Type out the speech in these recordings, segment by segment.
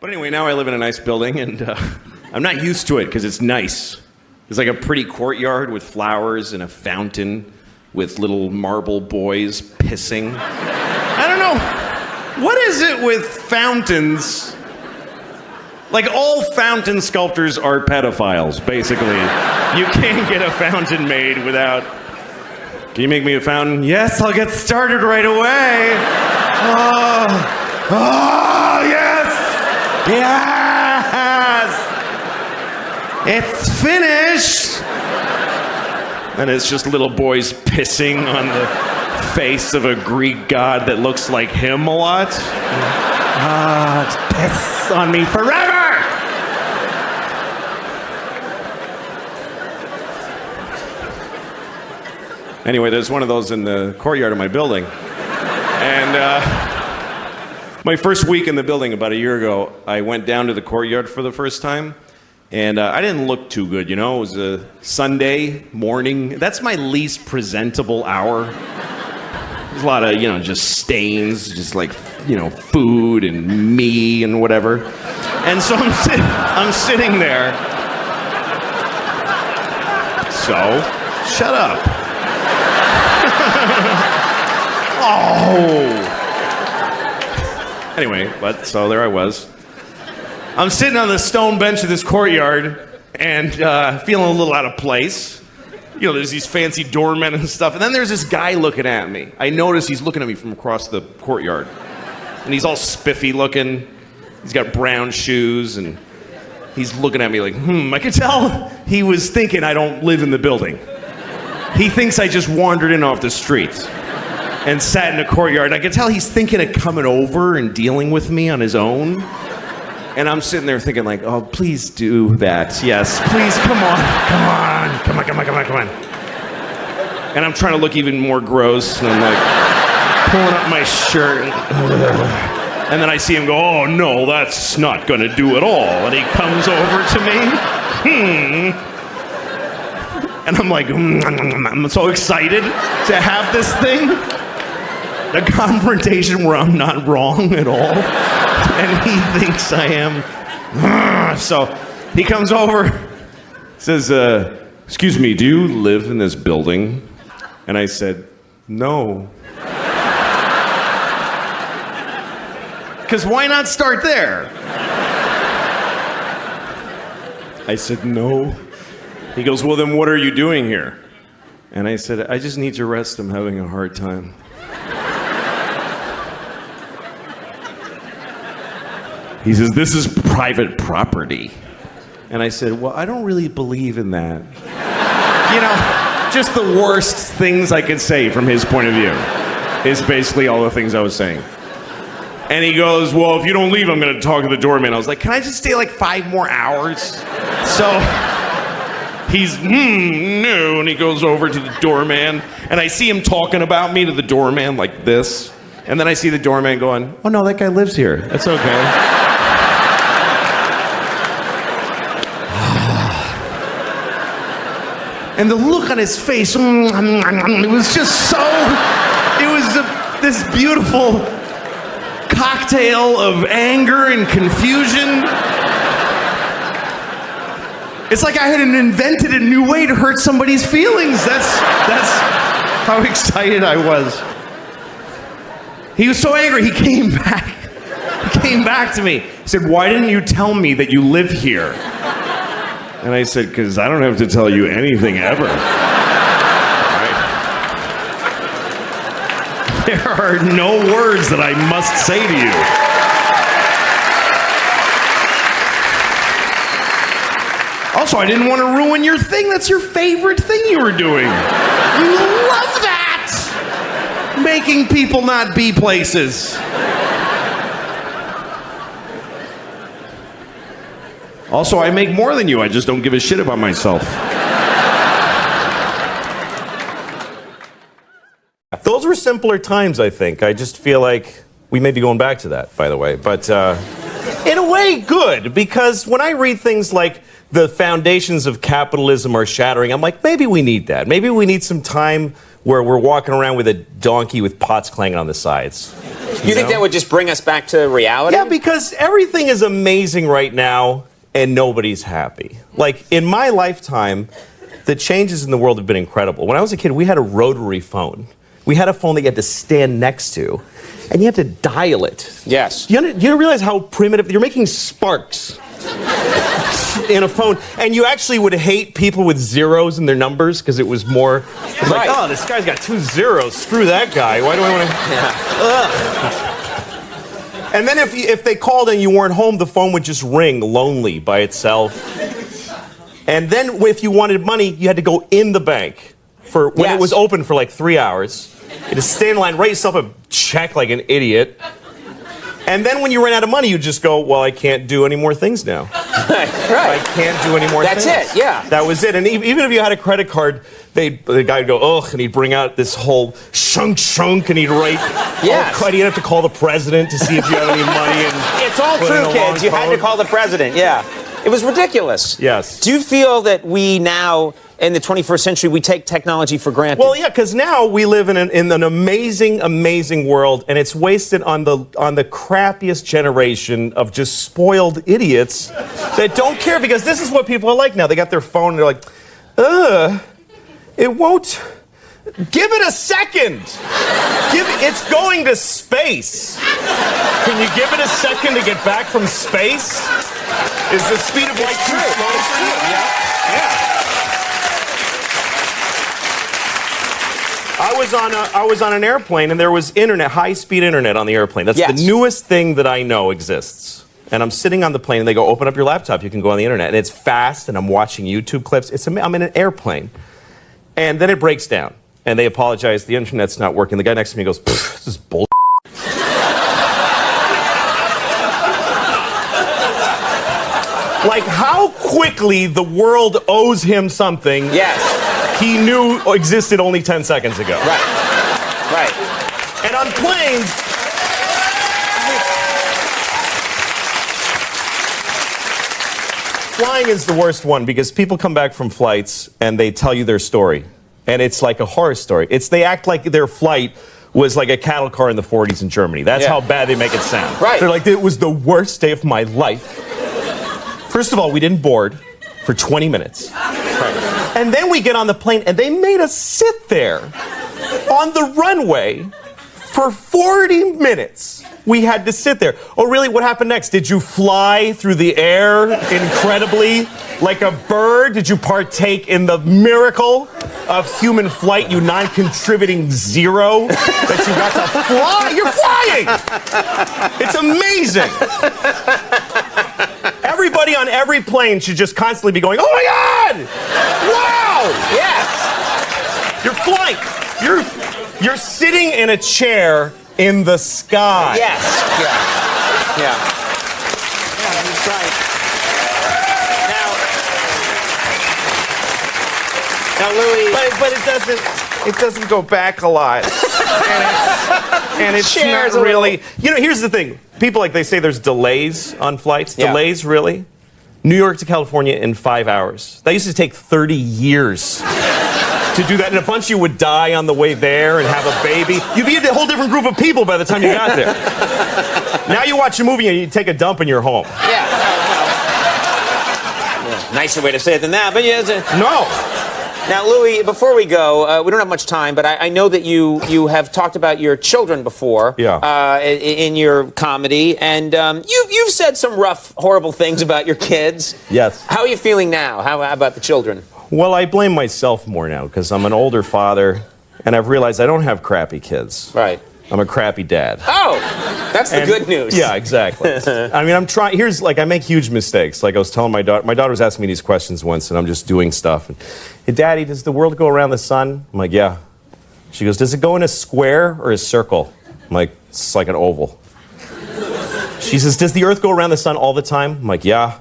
But anyway, now I live in a nice building, and I'm not used to it because it's nice. It's like a pretty courtyard with flowers and a fountain with little marble boys pissing. I don't know. What is it with fountains? Like, all fountain sculptors are pedophiles, basically. You can't get a fountain made without... Can you make me a fountain? Yes, I'll get started right away. Oh, yes! Yes! It's finished! And it's just little boys pissing on the face of a Greek god that looks like him a lot. It's piss on me forever! Anyway, there's one of those in the courtyard of my building. And my first week in the building about a year ago, I went down to the courtyard for the first time. And I didn't look too good, you know? It was a Sunday morning. That's my least presentable hour. There's a lot of, just stains, just like, food and me and whatever. And so I'm sitting there. So, shut up. Oh. Anyway, so there I was. I'm sitting on the stone bench of this courtyard and feeling a little out of place. There's these fancy doormen and stuff. And then there's this guy looking at me. I notice he's looking at me from across the courtyard. And he's all spiffy looking. He's got brown shoes and he's looking at me like, I could tell he was thinking I don't live in the building. He thinks I just wandered in off the street and sat in a courtyard. I could tell he's thinking of coming over and dealing with me on his own. And I'm sitting there thinking like, oh, please do that. Yes, please, come on. And I'm trying to look even more gross. And I'm like pulling up my shirt. And then I see him go, oh, no, that's not going to do at all. And he comes over to me. And I'm like, I'm so excited to have this thing. The confrontation where I'm not wrong at all. And he thinks I am. So he comes over, says, excuse me, do you live in this building? And I said, no. Because why not start there? I said, no. He goes, well, then what are you doing here? And I said, I just need to rest. I'm having a hard time. He says, this is private property. And I said, well, I don't really believe in that. Just the worst things I could say from his point of view is basically all the things I was saying. And he goes, well, if you don't leave, I'm going to talk to the doorman. I was like, can I just stay like 5 more hours? So he's, no, and he goes over to the doorman. And I see him talking about me to the doorman like this. And then I see the doorman going, oh, no, that guy lives here. That's okay. And the look on his face, it was just so, this beautiful cocktail of anger and confusion. It's like I had invented a new way to hurt somebody's feelings. That's how excited I was. He was so angry, he came back. He came back to me. He said, why didn't you tell me that you live here? And I said, because I don't have to tell you anything ever. Right? There are no words that I must say to you. Also, I didn't want to ruin your thing. That's your favorite thing you were doing. You love that! Making people not be places. Also, I make more than you. I just don't give a shit about myself. Those were simpler times, I think. I just feel like we may be going back to that, by the way. But in a way, good. Because when I read things like the foundations of capitalism are shattering, I'm like, maybe we need that. Maybe we need some time where we're walking around with a donkey with pots clanging on the sides. You think that would just bring us back to reality? Yeah, because everything is amazing right now and nobody's happy. Like, in my lifetime, the changes in the world have been incredible. When I was a kid, we had a rotary phone. We had a phone that you had to stand next to, and you had to dial it. Yes. You realize how primitive? You're making sparks in a phone, and you actually would hate people with zeros in their numbers because it was more. It was like, oh, this guy's got 2 zeros. Screw that guy. Why do I want to? And then if they called and you weren't home, the phone would just ring lonely by itself. And then if you wanted money, you had to go in the bank for when it was open for like 3 hours. You had to stand in line, write yourself a check like an idiot. And then when you ran out of money, you just go, well, I can't do any more things now. Right. I can't do any more things. That's it, yeah. That was it. And even if you had a credit card, the guy would go, ugh, and he'd bring out this whole shunk, and he'd write, he'd have to call the president to see if you have any money. And it's all true, kids. You had to call the president, yeah. It was ridiculous. Yes. Do you feel that we now, in the 21st century, we take technology for granted? Well, yeah, because now we live in an amazing world, and it's wasted on the crappiest generation of just spoiled idiots that don't care, because this is what people are like now. They got their phone, and they're like, it won't. Give it a second. It's going to space. Can you give it a second to get back from space? Is the speed of light too slow for you? Yeah. I was on an airplane, and there was internet, high-speed internet on the airplane. That's the newest thing that I know exists. And I'm sitting on the plane, and they go, open up your laptop, you can go on the internet. And it's fast, and I'm watching YouTube clips. I'm in an airplane. And then it breaks down. And they apologize, the internet's not working. The guy next to me goes, this is bullshit. Like, how quickly the world owes him something he knew existed only 10 seconds ago. Right. And on planes, flying is the worst one, because people come back from flights and they tell you their story. And it's like a horror story. They act like their flight was like a cattle car in the 40s in Germany. That's how bad they make it sound. Right. They're like, it was the worst day of my life. First of all, we didn't board for 20 minutes. Right. And then we get on the plane, and they made us sit there on the runway for 40 minutes. We had to sit there. Oh, really? What happened next? Did you fly through the air incredibly like a bird? Did you partake in the miracle of human flight, you non-contributing zero, that you got to fly? You're flying! It's amazing. Everybody on every plane should just constantly be going, oh my God! Wow! Yes! You're flying. You're sitting in a chair in the sky. Yes. Yeah, that's right. Now, Louis. But it doesn't go back a lot. and it's not really. You know, here's the thing. People, like, they say there's delays on flights. Yeah. Delays, really? New York to California in 5 hours. That used to take 30 years to do that, and a bunch of you would die on the way there and have a baby. You'd be a whole different group of people by the time you got there. Now you watch a movie and you take a dump and you're home. Yeah. Nicer way to say it than that, but No. Now, Louis, before we go, we don't have much time, but I know that you have talked about your children before in your comedy, and you've said some rough, horrible things about your kids. Yes. How are you feeling now? How about the children? Well, I blame myself more now, because I'm an older father, and I've realized I don't have crappy kids. Right. I'm a crappy dad. Oh, that's the good news. Yeah, exactly. I mean, I'm trying. I make huge mistakes. Like I was telling my daughter. My daughter was asking me these questions once, and I'm just doing stuff. And, hey, Daddy, does the world go around the sun? I'm like, yeah. She goes, does it go in a square or a circle? I'm like, it's like an oval. She says, does the Earth go around the sun all the time? I'm like, yeah.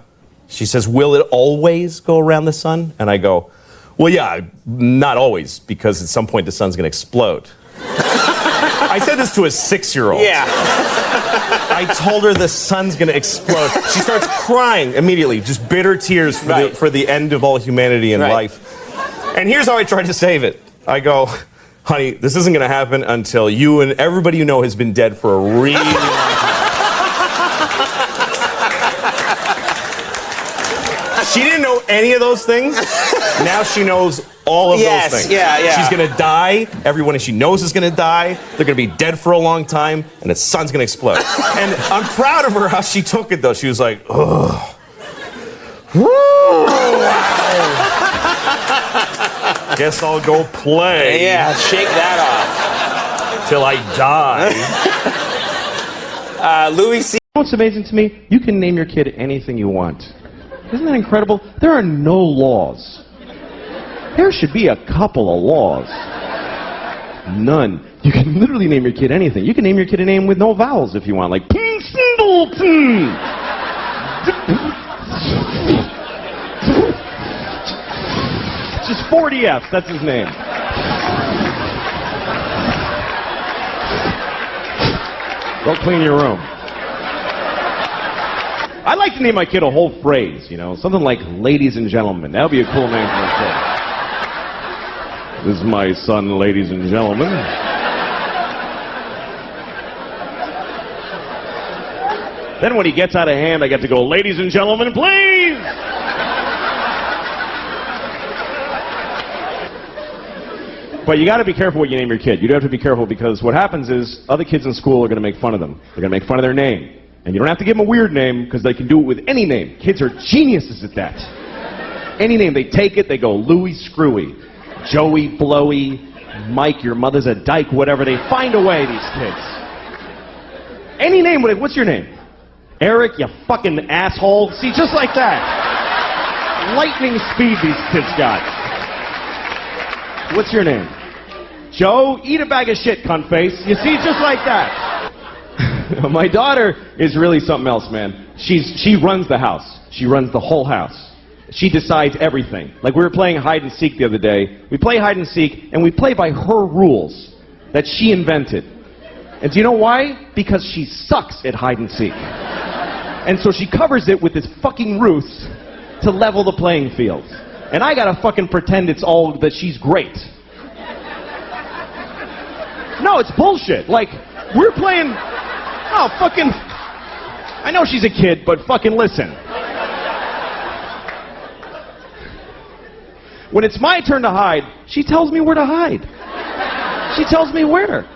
She says, will it always go around the sun? And I go, well, yeah, not always, because at some point the sun's going to explode. I said this to a 6-year-old. Yeah. I told her the sun's going to explode. She starts crying immediately, just bitter tears for the end of all humanity and life. And here's how I tried to save it. I go, honey, this isn't going to happen until you and everybody you know has been dead for a really long time. She didn't know any of those things. Now she knows all of those things. Yeah. She's going to die. Everyone she knows is going to die. They're going to be dead for a long time, and the sun's going to explode. And I'm proud of her how she took it, though. She was like, ugh. Guess I'll go play. Yeah, shake that off. Till I die. Louis C. What's amazing to me? You can name your kid anything you want. Isn't that incredible? There are no laws. There should be a couple of laws. None. You can literally name your kid anything. You can name your kid a name with no vowels if you want, like Singleton. Just 40 F's, that's his name. Go clean your room. I'd like to name my kid a whole phrase, you know, something like ladies and gentlemen. That would be a cool name for a kid. This is my son, ladies and gentlemen. Then when he gets out of hand, I get to go, ladies and gentlemen, please! But you got to be careful what you name your kid. You do have to be careful because what happens is other kids in school are going to make fun of them. They're going to make fun of their name. And you don't have to give them a weird name because they can do it with any name. Kids are geniuses at that. Any name, they take it, they go Louie Screwy, Joey Blowy, Mike, your mother's a dyke, whatever. They find a way, these kids. Any name, what's your name? Eric, you fucking asshole. See, just like that. Lightning speed these kids got. What's your name? Joe, eat a bag of shit, cunt face. You see, just like that. My daughter is really something else, man. She runs the house. She runs the whole house. She decides everything. Like we were playing hide and seek the other day. We play hide and seek, and we play by her rules that she invented. And do you know why? Because she sucks at hide and seek. And so she covers it with this fucking ruse to level the playing field. And I gotta fucking pretend it's all that she's great. No, it's bullshit. Like, we're playing... Oh, fucking... I know she's a kid, but fucking listen. When it's my turn to hide, she tells me where to hide. She tells me where.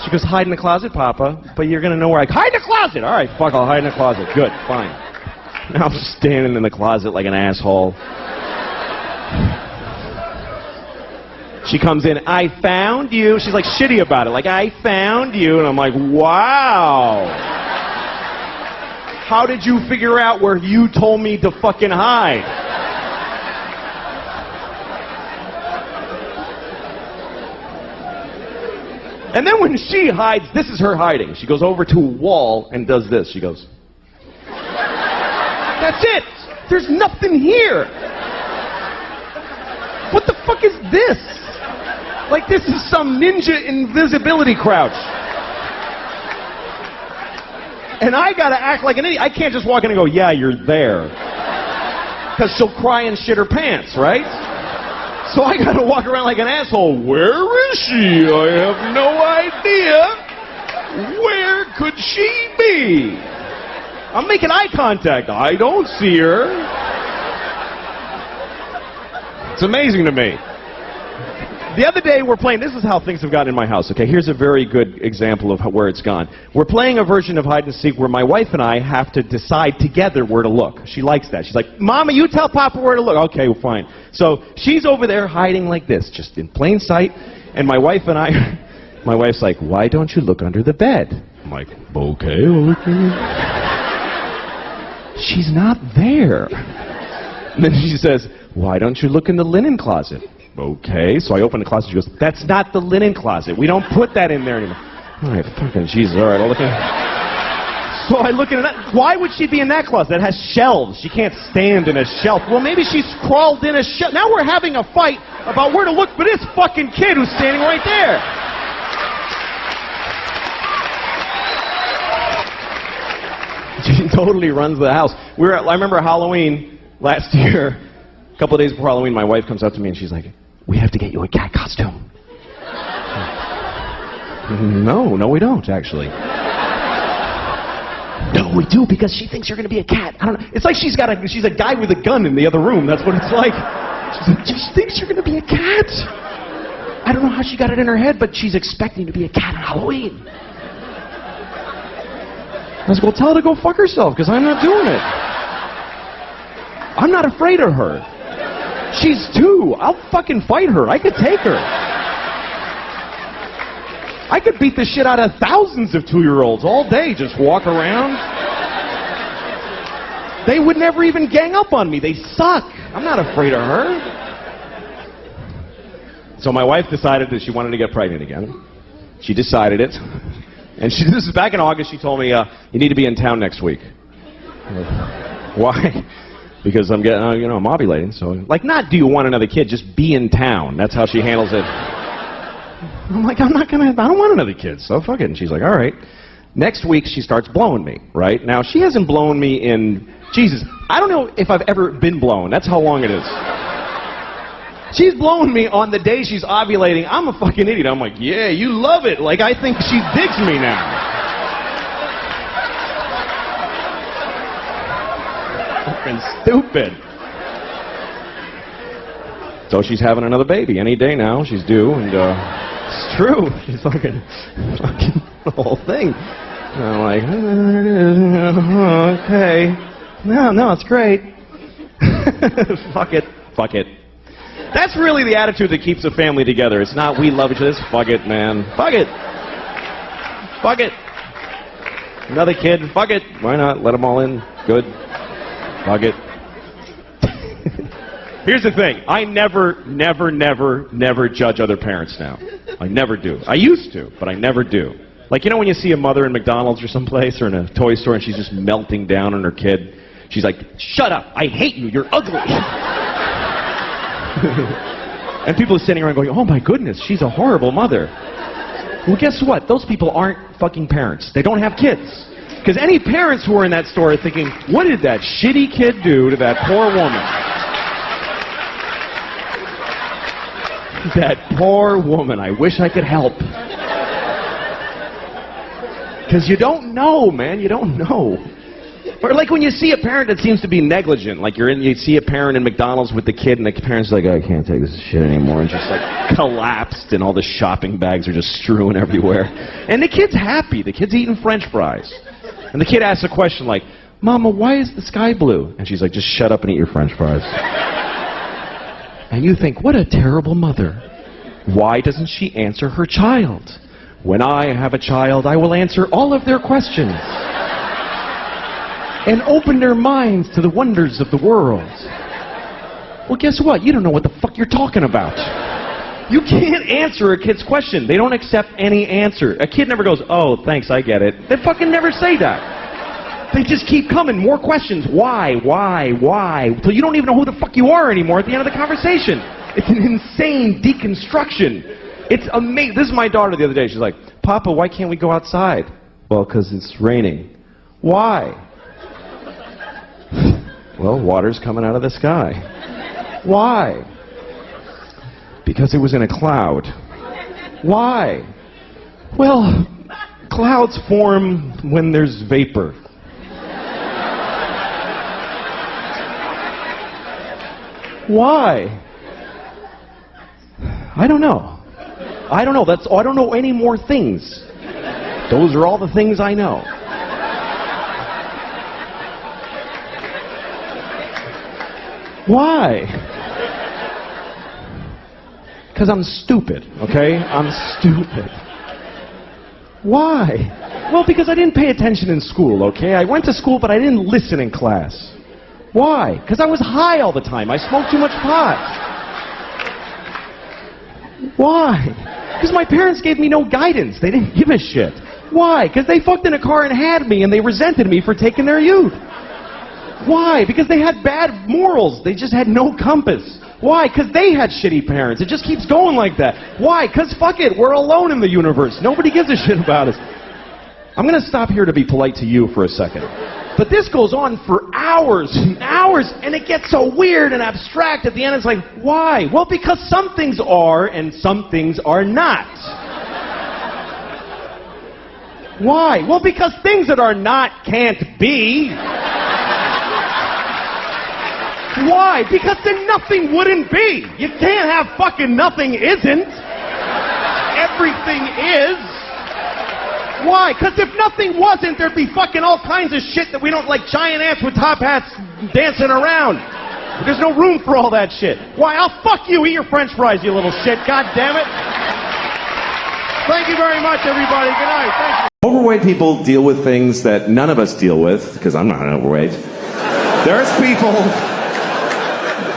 She goes, hide in the closet, Papa, but you're gonna know where I... Hide in the closet! All right, fuck, I'll hide in the closet. Good, fine. Now I'm just standing in the closet like an asshole. She comes in, I found you. She's like shitty about it, like, I found you. And I'm like, wow. How did you figure out where you told me to fucking hide? And then when she hides, this is her hiding. She goes over to a wall and does this. She goes, that's it. There's nothing here. What the fuck is this? Like this is some ninja invisibility crouch. And I gotta act like an idiot. I can't just walk in and go, yeah, you're there. Because she'll cry and shit her pants, right? So I gotta walk around like an asshole. Where is she? I have no idea. Where could she be? I'm making eye contact. I don't see her. It's amazing to me. The other day we're playing, this is how things have gotten in my house, okay? Here's a very good example of where it's gone. We're playing a version of hide and seek where my wife and I have to decide together where to look. She likes that. She's like, Mama, you tell Papa where to look. Okay, well, fine. So she's over there hiding like this, just in plain sight, and my wife and I, my wife's like, why don't you look under the bed? I'm like, okay. She's not there. And then she says, why don't you look in the linen closet? Okay, so I open the closet. She goes, that's not the linen closet. We don't put that in there anymore. All right, fucking Jesus. All right, I'll look in. So I look in that. Why would she be in that closet? That has shelves. She can't stand in a shelf. Well, maybe she's crawled in a shelf. Now we're having a fight about where to look for this fucking kid who's standing right there. She totally runs the house. I remember Halloween last year. A couple of days before Halloween, my wife comes up to me and she's like, we have to get you a cat costume. No, we don't, actually. No, we do, because she thinks you're going to be a cat. I don't know. It's like she's a guy with a gun in the other room. That's what it's like. She thinks you're going to be a cat. I don't know how she got it in her head, but she's expecting to be a cat on Halloween. I was like, well, tell her to go fuck herself, because I'm not doing it. I'm not afraid of her. She's 2. I'll fucking fight her. I could take her. I could beat the shit out of thousands of 2-year-olds all day, just walk around. They would never even gang up on me. They suck. I'm not afraid of her. So my wife decided that she wanted to get pregnant again. She decided it. And this is back in August. She told me, you need to be in town next week. Why? Because I'm getting, I'm ovulating. So, like, not do you want another kid, just be in town. That's how she handles it. I'm like, I don't want another kid, so fuck it. And she's like, all right. Next week, she starts blowing me, right? Now, she hasn't blown me in, Jesus, I don't know if I've ever been blown. That's how long it is. She's blowing me on the day she's ovulating. I'm a fucking idiot. I'm like, yeah, you love it. Like, I think she digs me now. Fucking stupid. So she's having another baby any day now. She's due, and it's true. She's fucking the whole thing. And I'm like, okay. No, it's great. Fuck it. That's really the attitude that keeps a family together. It's not, we love each other. It's, fuck it, man. Fuck it. Another kid. Fuck it. Why not? Let them all in. Good. Fuck it. Here's the thing. I never judge other parents now. I never do. I used to, but I never do. Like, when you see a mother in McDonald's or someplace or in a toy store and she's just melting down on her kid, she's like, shut up. I hate you. You're ugly. And people are sitting around going, oh my goodness, she's a horrible mother. Well, guess what? Those people aren't fucking parents. They don't have kids. Because any parents who are in that store are thinking, what did that shitty kid do to that poor woman? That poor woman. I wish I could help. Because you don't know, man. You don't know. Or like when you see a parent that seems to be negligent, like you see a parent in McDonald's with the kid, and the parent's like, I can't take this shit anymore, and just like collapsed, and all the shopping bags are just strewn everywhere. And the kid's happy. The kid's eating French fries. And the kid asks a question like, Mama, why is the sky blue? And she's like, just shut up and eat your French fries. And you think, what a terrible mother. Why doesn't she answer her child? When I have a child, I will answer all of their questions and open their minds to the wonders of the world. Well, guess what? You don't know what the fuck you're talking about. You can't answer a kid's question. They don't accept any answer. A kid never goes, oh, thanks, I get it. They fucking never say that. They just keep coming. More questions. Why? Until you don't even know who the fuck you are anymore at the end of the conversation. It's an insane deconstruction. It's amazing. This is my daughter the other day. She's like, Papa, why can't we go outside? Well, because it's raining. Why? Well, water's coming out of the sky. Why? Because it was in a cloud. Why? Well, clouds form when there's vapor. Why? I don't know. I don't know. I don't know any more things. Those are all the things I know. Why? Because I'm stupid, okay? I'm stupid. Why? Well, because I didn't pay attention in school, okay? I went to school, but I didn't listen in class. Why? Because I was high all the time. I smoked too much pot. Why? Because my parents gave me no guidance. They didn't give a shit. Why? Because they fucked in a car and had me, and they resented me for taking their youth. Why? Because they had bad morals. They just had no compass. Why? Because they had shitty parents. It just keeps going like that. Why? Because fuck it. We're alone in the universe. Nobody gives a shit about us. I'm going to stop here to be polite to you for a second. But this goes on for hours and hours, and it gets so weird and abstract at the end. It's like, why? Well, because some things are and some things are not. Why? Well, because things that are not can't be. Why? Because then nothing wouldn't be. You can't have fucking nothing isn't. Everything is. Why? Because if nothing wasn't, there'd be fucking all kinds of shit that we don't like, giant ants with top hats dancing around. There's no room for all that shit. Why? I'll fuck you. Eat your french fries, you little shit. God damn it. Thank you very much, everybody. Good night. Thank you. Overweight people deal with things that none of us deal with, because I'm not overweight. There's people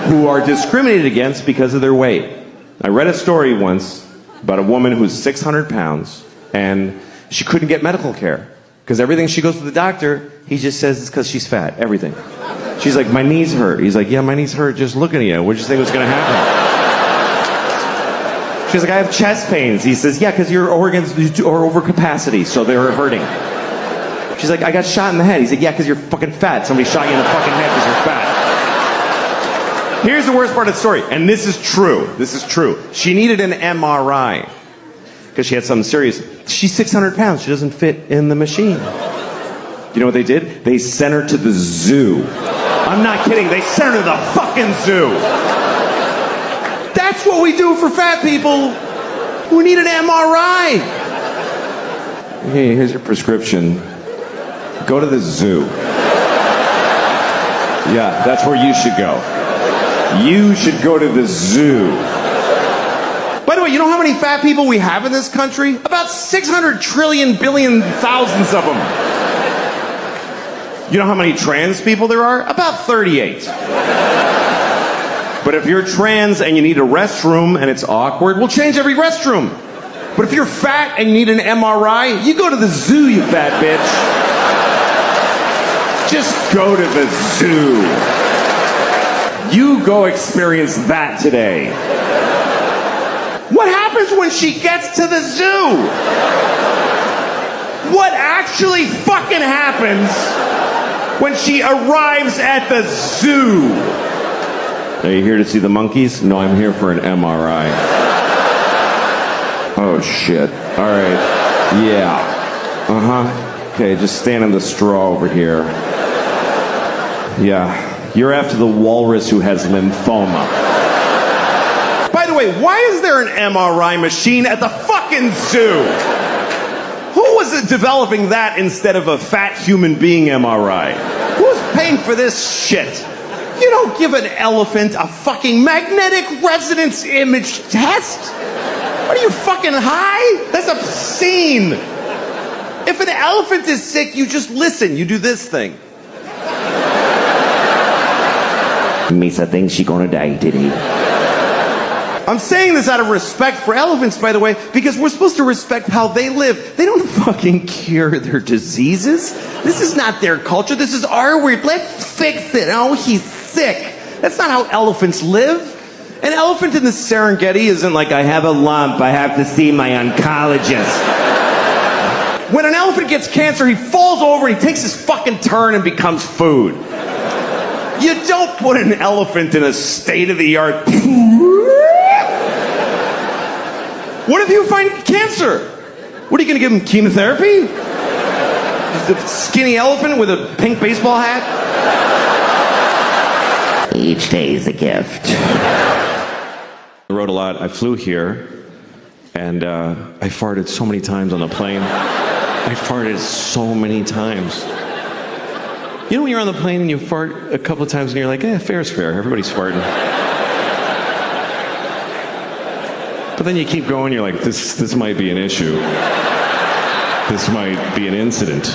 who are discriminated against because of their weight. I read a story once about a woman who's 600 pounds, and she couldn't get medical care. Because everything she goes to the doctor, he just says it's because she's fat. Everything. She's like, my knees hurt. He's like, yeah, my knees hurt just looking at you. What did you think was going to happen? She's like, I have chest pains. He says, yeah, because your organs are over capacity, so they're hurting. She's like, I got shot in the head. He's like, yeah, because you're fucking fat. Somebody shot you in the fucking head because you're fat. Here's the worst part of the story, and this is true. This is true. She needed an MRI because she had something serious. She's 600 pounds. She doesn't fit in the machine. You know what they did? They sent her to the zoo. I'm not kidding. They sent her to the fucking zoo. That's what we do for fat people who need an MRI. Hey, here's your prescription. Go to the zoo. Yeah, that's where you should go. You should go to the zoo. By the way, you know how many fat people we have in this country? About 600 trillion billion thousands of them. You know how many trans people there are? About 38. But if you're trans and you need a restroom and it's awkward, we'll change every restroom. But if you're fat and you need an MRI, you go to the zoo, you fat bitch. Just go to the zoo. You go experience that today. What happens when she gets to the zoo? What actually fucking happens when she arrives at the zoo? Are you here to see the monkeys? No, I'm here for an MRI. Oh, shit. All right. Yeah. Uh-huh. Okay, just stand in the straw over here. Yeah. You're after the walrus who has lymphoma. By the way, why is there an MRI machine at the fucking zoo? Who was developing that instead of a fat human being MRI? Who's paying for this shit? You don't give an elephant a fucking magnetic resonance image test. What are you, fucking high? That's obscene. If an elephant is sick, you just listen. You do this thing. Misa thinks she's gonna die today. I'm saying this out of respect for elephants, by the way, because we're supposed to respect how they live. They don't fucking cure their diseases. This is not their culture. This is our weird. Let's fix it. Oh, he's sick. That's not how elephants live. An elephant in the Serengeti isn't like, I have a lump, I have to see my oncologist. When an elephant gets cancer, he falls over and he takes his fucking turn and becomes food. You don't put an elephant in a state-of-the-art... What if you find cancer? What, are you going to give him chemotherapy? The skinny elephant with a pink baseball hat? Each day is a gift. I wrote a lot. I flew here, and I farted so many times on the plane. I farted so many times. You know when you're on the plane and you fart a couple of times and you're like, fair's fair. Everybody's farting. But then you keep going, you're like, this might be an issue. This might be an incident.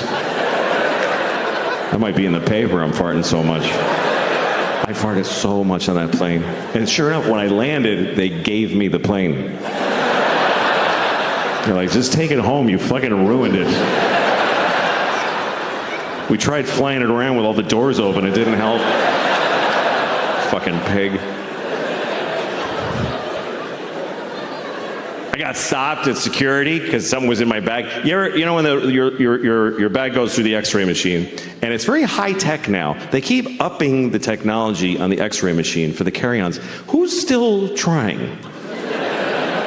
That might be in the paper, I'm farting so much. I farted so much on that plane. And sure enough, when I landed, they gave me the plane. They're like, just take it home, you fucking ruined it. We tried flying it around with all the doors open, it didn't help. Fucking pig. I got stopped at security because something was in my bag. You know when your bag goes through the X-ray machine, and it's very high tech now. They keep upping the technology on the X-ray machine for the carry-ons. Who's still trying?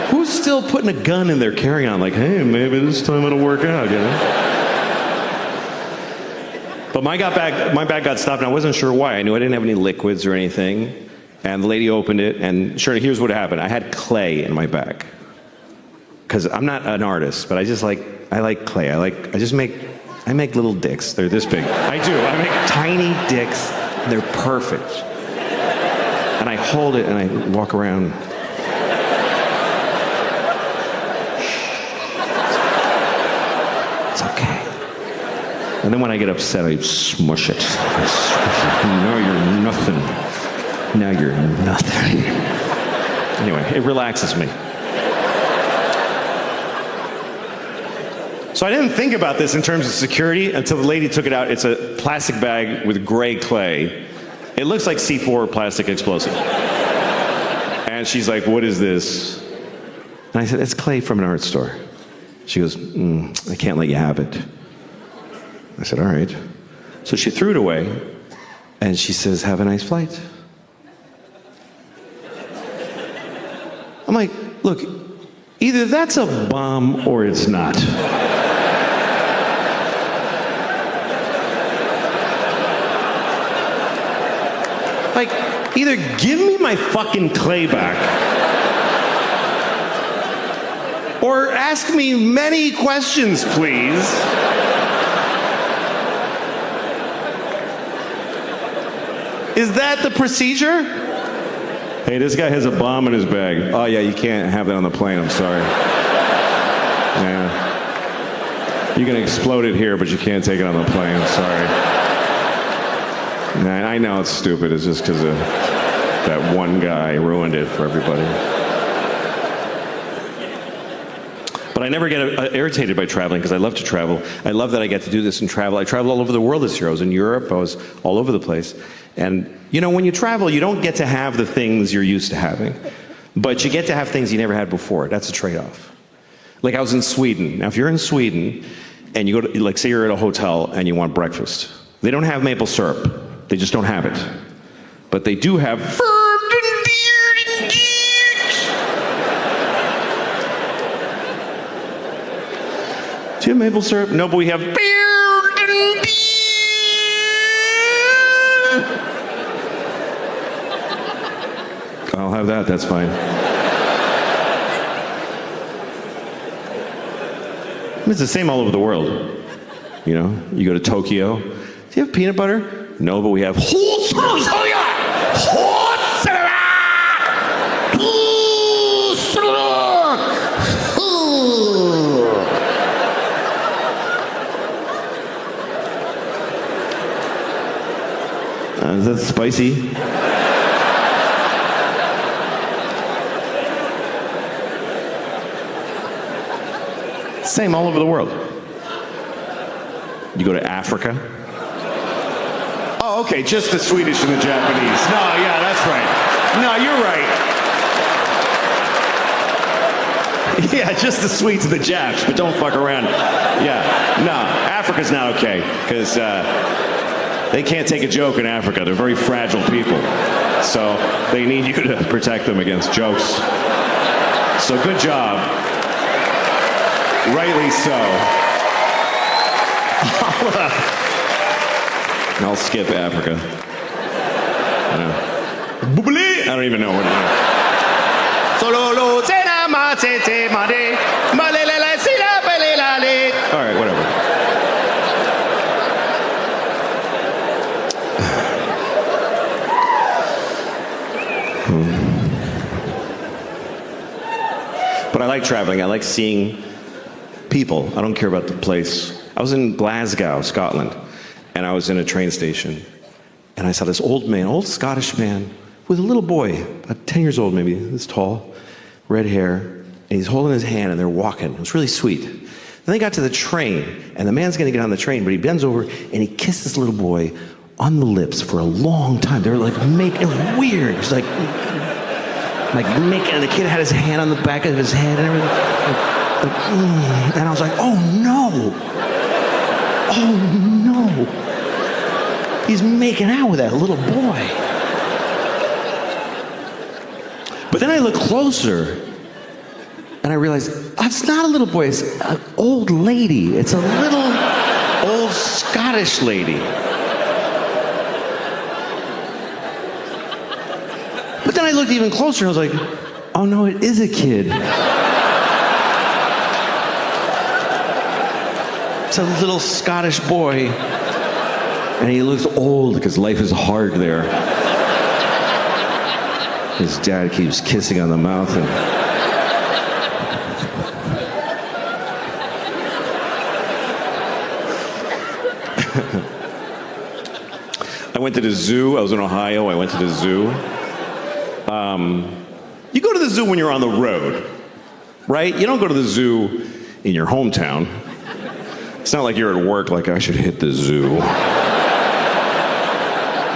Who's still putting a gun in their carry-on? Like, hey, maybe this time it'll work out, you know? But my bag got stopped, and I wasn't sure why. I knew I didn't have any liquids or anything. And the lady opened it, and sure, here's what happened. I had clay in my bag. Because I'm not an artist, but I like clay. I make little dicks. They're this big. I do. I make tiny dicks. And they're perfect. And I hold it, and I walk around. It's okay. And then when I get upset, I smush it. Now you're nothing. Now you're nothing. Anyway, it relaxes me. So I didn't think about this in terms of security until the lady took it out. It's a plastic bag with gray clay. It looks like C4 plastic explosive. And she's like, what is this? And I said, it's clay from an art store. She goes, I can't let you have it. I said, all right. So she threw it away, and she says, have a nice flight. I'm like, look, either that's a bomb or it's not. Like, either give me my fucking clay back, or ask me many questions, please. Is that the procedure? Hey, this guy has a bomb in his bag. Oh yeah, you can't have that on the plane, I'm sorry. Yeah. You can explode it here, but you can't take it on the plane, I'm sorry. I know it's stupid, it's just because that one guy ruined it for everybody. But I never get irritated by traveling because I love to travel. I love that I get to do this and travel. I traveled all over the world this year. I was in Europe, I was all over the place. And you know, when you travel, you don't get to have the things you're used to having, but you get to have things you never had before. That's a trade-off. Like I was in Sweden. Now, if you're in Sweden and you go to, like say you're at a hotel and you want breakfast, they don't have maple syrup. They just don't have it. But they do have do you have maple syrup? No, but we have I'll have that, that's fine. It's the same all over the world. You know, you go to Tokyo. Do you have peanut butter? No, but we have is that spicy? Same all over the world. You go to Africa. Oh, okay, just the Swedish and the Japanese. No, yeah, that's right. No, you're right. Yeah, just the Swedes and the Japs, but don't fuck around. Yeah, no, Africa's not okay, because they can't take a joke in Africa. They're very fragile people. So they need you to protect them against jokes. So good job. Rightly so. I'll skip Africa. I don't even know what it is. All right, whatever. But I like traveling. I like seeing people. I don't care about the place. I was in Glasgow, Scotland, and I was in a train station, and I saw this old man, old Scottish man, with a little boy, about 10 years old maybe, this tall, red hair, and he's holding his hand, and they're walking. It was really sweet. Then they got to the train, and the man's gonna get on the train, but he bends over, and he kissed this little boy on the lips for a long time. They were like, it was weird. It was like making, and the kid had his hand on the back of his head and everything. And I was like, oh no. Oh no. He's making out with that little boy. But then I look closer and I realize it's not a little boy, it's an old lady. It's a little old Scottish lady. But then I looked even closer and I was like, oh no, it is a kid. It's a little Scottish boy. And he looks old because life is hard there. His dad keeps kissing on the mouth and... I went to the zoo. I was in Ohio. I went to the zoo. You go to the zoo when you're on the road, right? You don't go to the zoo in your hometown. It's not like you're at work, like, I should hit the zoo.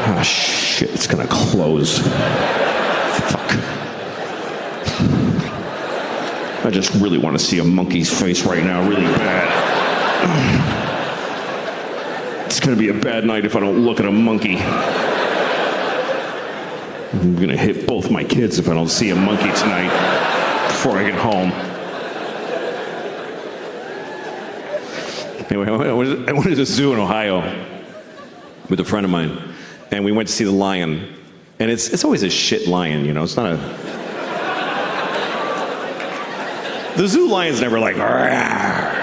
Oh, shit, it's gonna close. Fuck. I just really want to see a monkey's face right now, really bad. It's gonna be a bad night if I don't look at a monkey. I'm gonna hit both my kids if I don't see a monkey tonight before I get home. Anyway, I went to the zoo in Ohio with a friend of mine, and we went to see the lion. And it's always a shit lion, you know. It's not a... The zoo lion's never like... Argh.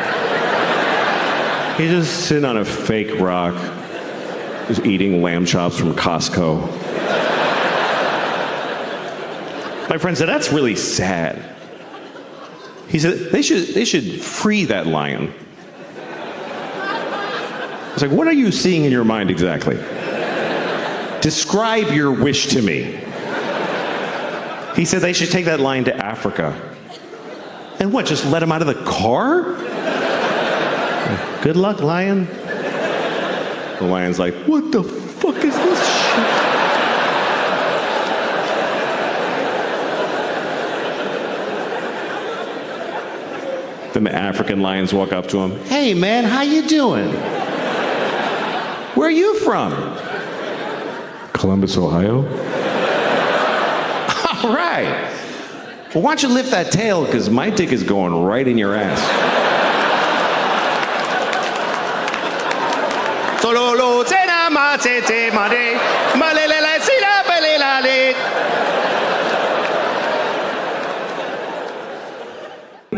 He's just sitting on a fake rock, just eating lamb chops from Costco. My friend said, that's really sad. He said, they should free that lion. I was like, what are you seeing in your mind exactly? Describe your wish to me. He said they should take that lion to Africa. And what, just let him out of the car? Good luck, lion. The lion's like, what the fuck is this shit? Then the African lions walk up to him. Hey man, how you doing? Where are you from? Columbus, Ohio. All right. Well, why don't you lift that tail, because my dick is going right in your ass.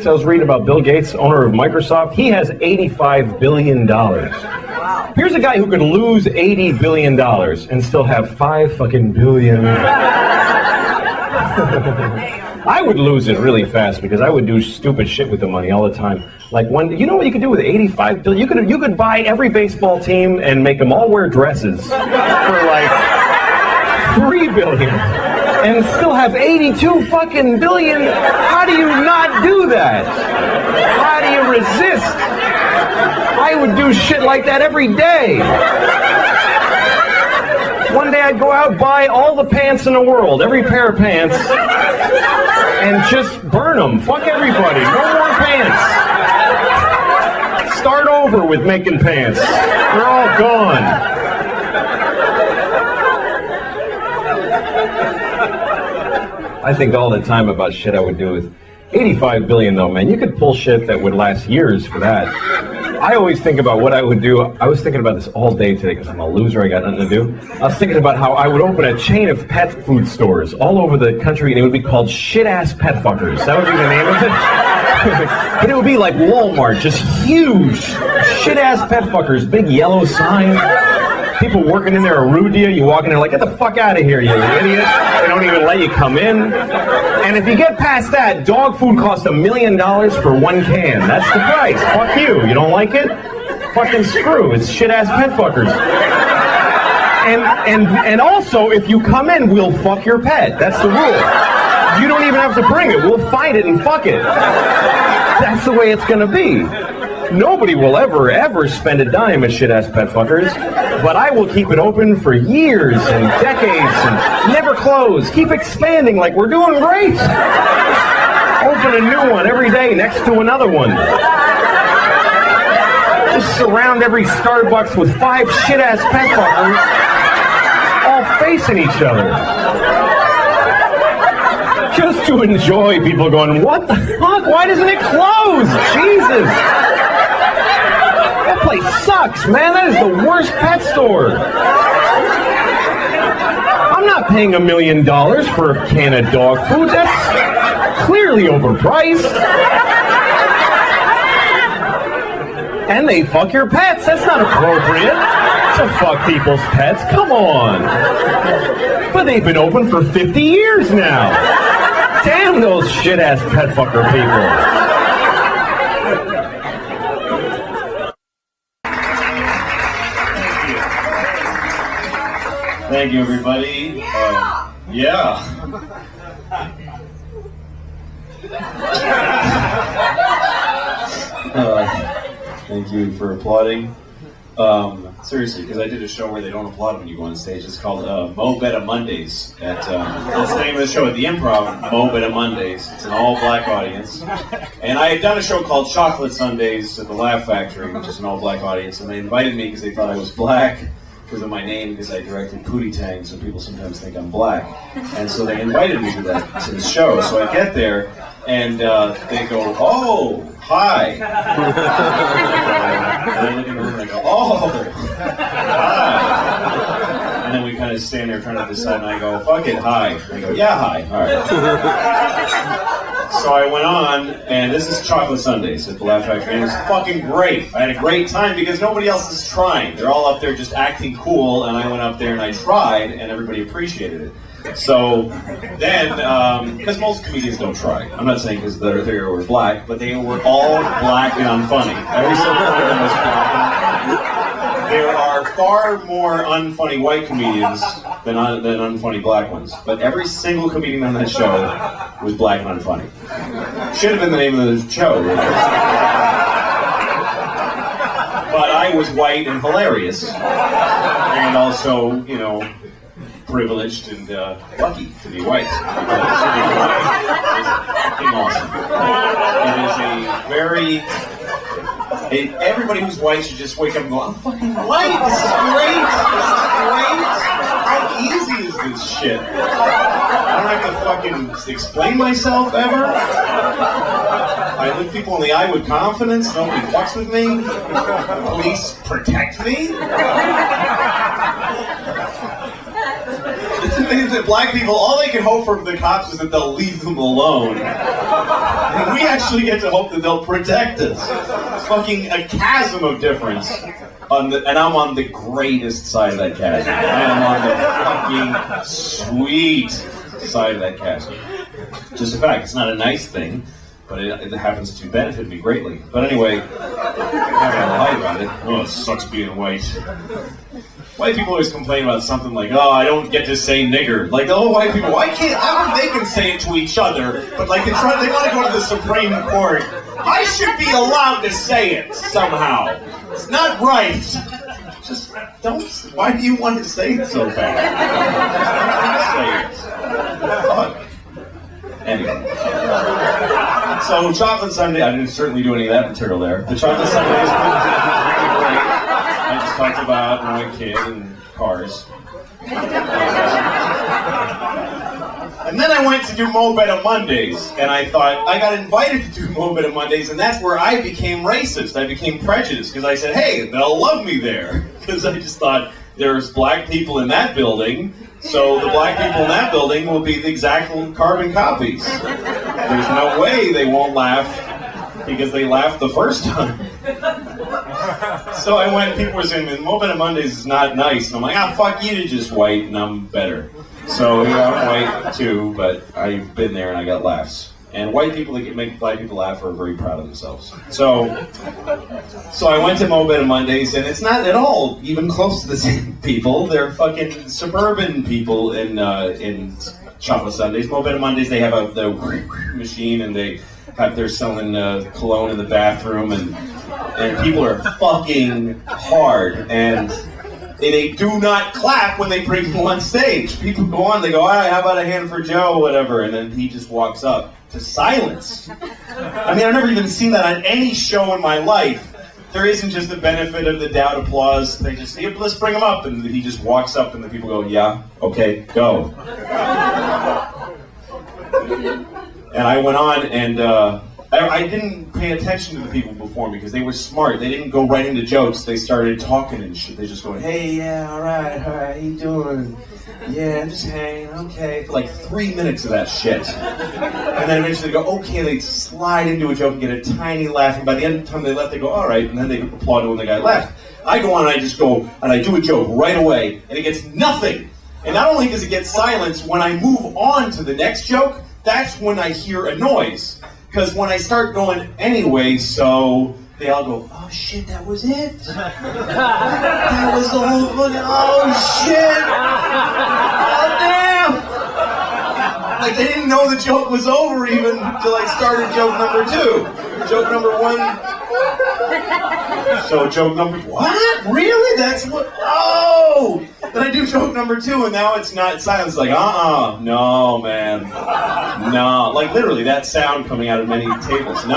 I was reading about Bill Gates, owner of Microsoft. He has $85 billion. Wow. Here's a guy who could lose $80 billion and still have 5 fucking billion. I would lose it really fast because I would do stupid shit with the money all the time. Like you know what you could do with 85 billion? You could buy every baseball team and make them all wear dresses for like 3 billion and still have 82 fucking billion. How do you not do that? How do you resist? I would do shit like that every day. One day I'd go out, buy all the pants in the world, every pair of pants, and just burn them. Fuck everybody. No more pants. Start over with making pants. They're all gone. I think all the time about shit I would do with 85 billion though, man. You could pull shit that would last years for that. I always think about what I would do. I was thinking about this all day today because I'm a loser. I got nothing to do. I was thinking about how I would open a chain of pet food stores all over the country, and it would be called Shit-Ass Pet Fuckers. That would be the name of it. But it would be like Walmart, just huge Shit-Ass Pet Fuckers, big yellow sign. People working in there are rude to you. You walk in there like, get the fuck out of here, you idiot. They don't even let you come in. And if you get past that, dog food costs $1 million for 1 can. That's the price. Fuck you. You don't like it? Fucking screw. It's shit-ass pet fuckers. And also, if you come in, we'll fuck your pet. That's the rule. You don't even have to bring it. We'll find it and fuck it. That's the way it's gonna be. Nobody will ever spend a dime at shit-ass pet fuckers, but I will keep it open for years and decades and never close. Keep expanding like we're doing great. Open a new one every day next to another one. Just surround every Starbucks with 5 shit-ass pet fuckers all facing each other. Just to enjoy people going, what the fuck? Why doesn't it close? Jesus. That place sucks, man. That is the worst pet store. I'm not paying $1 million for a can of dog food. That's clearly overpriced. And they fuck your pets. That's not appropriate to fuck people's pets. Come on. But they've been open for 50 years now. Damn those shit-ass pet fucker people. Thank you, everybody. Yeah. Thank you for applauding. Seriously, because I did a show where they don't applaud when you go on stage. It's called Mo Better Mondays. That's the name of the show at the Improv, Mo Better Mondays. It's an all-black audience. And I had done a show called Chocolate Sundays at the Laugh Factory, which is an all-black audience. And they invited me because they thought I was black because of my name, because I directed Pootie Tang, so people sometimes think I'm black. And so they invited me to the show. So I get there, and they go, "Oh, hi." And I look in the room and I go, "Oh, hi." And then we kind of stand there trying to decide, and I go, "Fuck it, hi." And they go, "Yeah, hi." All right. So I went on, and this is Chocolate Sundays at the Laugh Factory, and it was fucking great. I had a great time because nobody else is trying. They're all up there just acting cool, and I went up there and I tried, and everybody appreciated it. So then, because most comedians don't try. I'm not saying because they were black, but they were all black and unfunny. Every single one of them was black and unfunny. There are far more unfunny white comedians than unfunny black ones. But every single comedian on that show was black and unfunny. Should have been the name of the show. Really. But I was white and hilarious. And also, you know, privileged and lucky to be white. It's fucking awesome. It is a very... everybody who's white should just wake up and go, "I'm fucking white! This is great! How easy is this shit? I don't have to fucking explain myself ever. I look people in the eye with confidence. Nobody fucks with me. The police protect me." It's amazing that black people, all they can hope from the cops is that they'll leave them alone. And we actually get to hope that they'll protect us. It's fucking a chasm of difference. And I'm on the greatest side of that chasm. I am on the fucking sweet side of that chasm. Just a fact, it's not a nice thing, but it happens to benefit me greatly. But anyway, I'm not gonna lie about it. Oh, it sucks being white. White people always complain about something like, "Oh, I don't get to say nigger." Like, oh, white people, why can't? How come they can say it to each other, but like they want to go to the Supreme Court? I should be allowed to say it somehow. It's not right. Just don't. Why do you want to say it so bad? Say it. Fuck. Anyway. So Chocolate Sunday, I didn't certainly do any of that material there. The Chocolate Sunday is great. I just talked about my kid and cars. And then I went to do Mo Better Mondays, and I thought, I got invited to do Mo Better Mondays, and that's where I became racist. I became prejudiced, because I said, hey, they'll love me there. Because I just thought, there's black people in that building, so the black people in that building will be the exact carbon copies. There's no way they won't laugh, because they laughed the first time. So I went, people were saying, Mo Better Mondays is not nice. And I'm like, fuck you, to just white, and I'm better. So yeah, I'm white too, but I've been there and I got laughs. And white people that make black people laugh are very proud of themselves. So I went to Mo Better Mondays, and it's not at all even close to the same people. They're fucking suburban people in Chocolate Sundays. Mo Better Mondays, they have the machine, and they're selling cologne in the bathroom, and people are fucking hard, and they do not clap when they bring people on stage. People go on, they go, all right, how about a hand for Joe, whatever, and then he just walks up to silence. I mean, I've never even seen that on any show in my life. There isn't just the benefit of the doubt applause. They just, let's bring him up, and he just walks up, and the people go, yeah, okay, go. And I went on, and I didn't pay attention to the people before me because they were smart. They didn't go right into jokes. They started talking and shit. They just go, hey, yeah, all right, how you doing? yeah, I'm just hanging, okay, for like 3 minutes of that shit. And then eventually they go, okay, they slide into a joke and get a tiny laugh, and by the end of the time they left, they go, all right, and then they applaud when the guy left. I go on and I just go, and I do a joke right away, and it gets nothing. And not only does it get silence, when I move on to the next joke, that's when I hear a noise. Because when I start going anyway, so they all go, oh shit, that was it? That was the whole fucking, oh shit! Oh damn! Like they didn't know the joke was over even until I started joke number 2. Joke number 1. So joke number, what? Really? That's what, oh! Then I do joke number 2 and now it's not silence, like, no man. No, like literally that sound coming out of many tables. No.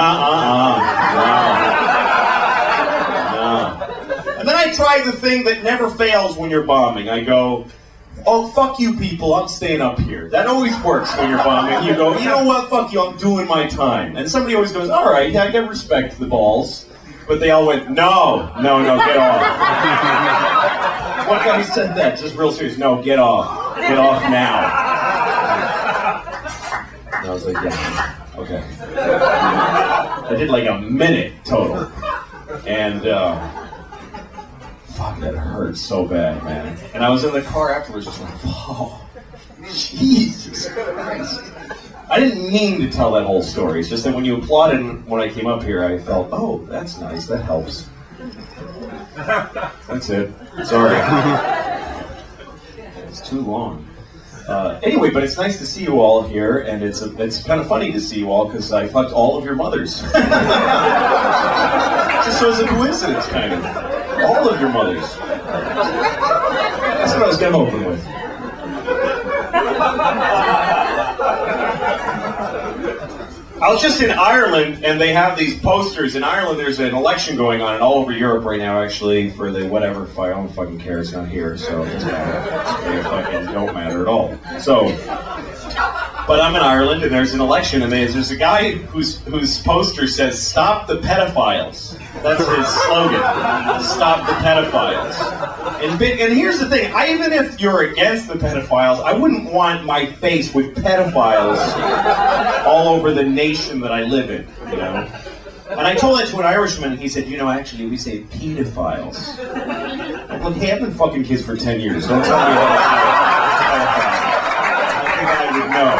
And then I try the thing that never fails when you're bombing. I go, oh, fuck you people, I'm staying up here. That always works when you're bombing. You go, you know what, fuck you, I'm doing my time. And somebody always goes, all right, yeah, I give respect to the balls. But they all went, no, get off. One guy said that, just real serious, no, get off. Get off now. And I was like, yeah, okay. I did like a minute total. And, fuck, that hurt so bad, man. And I was in the car afterwards just like, oh, Jesus Christ. I didn't mean to tell that whole story. It's just that when you applauded when I came up here, I felt, oh, that's nice, that helps. That's it. Sorry. It's too long. Anyway, but it's nice to see you all here, and it's kind of funny to see you all because I fucked all of your mothers. Just so it's a coincidence, kind of. All of your mothers. That's what I was going to open with. I was just in Ireland, and they have these posters. In Ireland, there's an election going on, and all over Europe right now, actually, for the whatever. I don't fucking care. It's not here, so it doesn't matter. It fucking don't matter at all. So, but I'm in Ireland, and there's an election, and there's a guy whose poster says, "Stop the pedophiles." That's his slogan. Stop the pedophiles. And here's the thing, even if you're against the pedophiles, I wouldn't want my face with pedophiles all over the nation that I live in, you know? And I told that to an Irishman, and he said, you know, actually, we say pedophiles. I'm like, hey, I've been fucking kids for 10 years. Don't tell me how to I think I would know.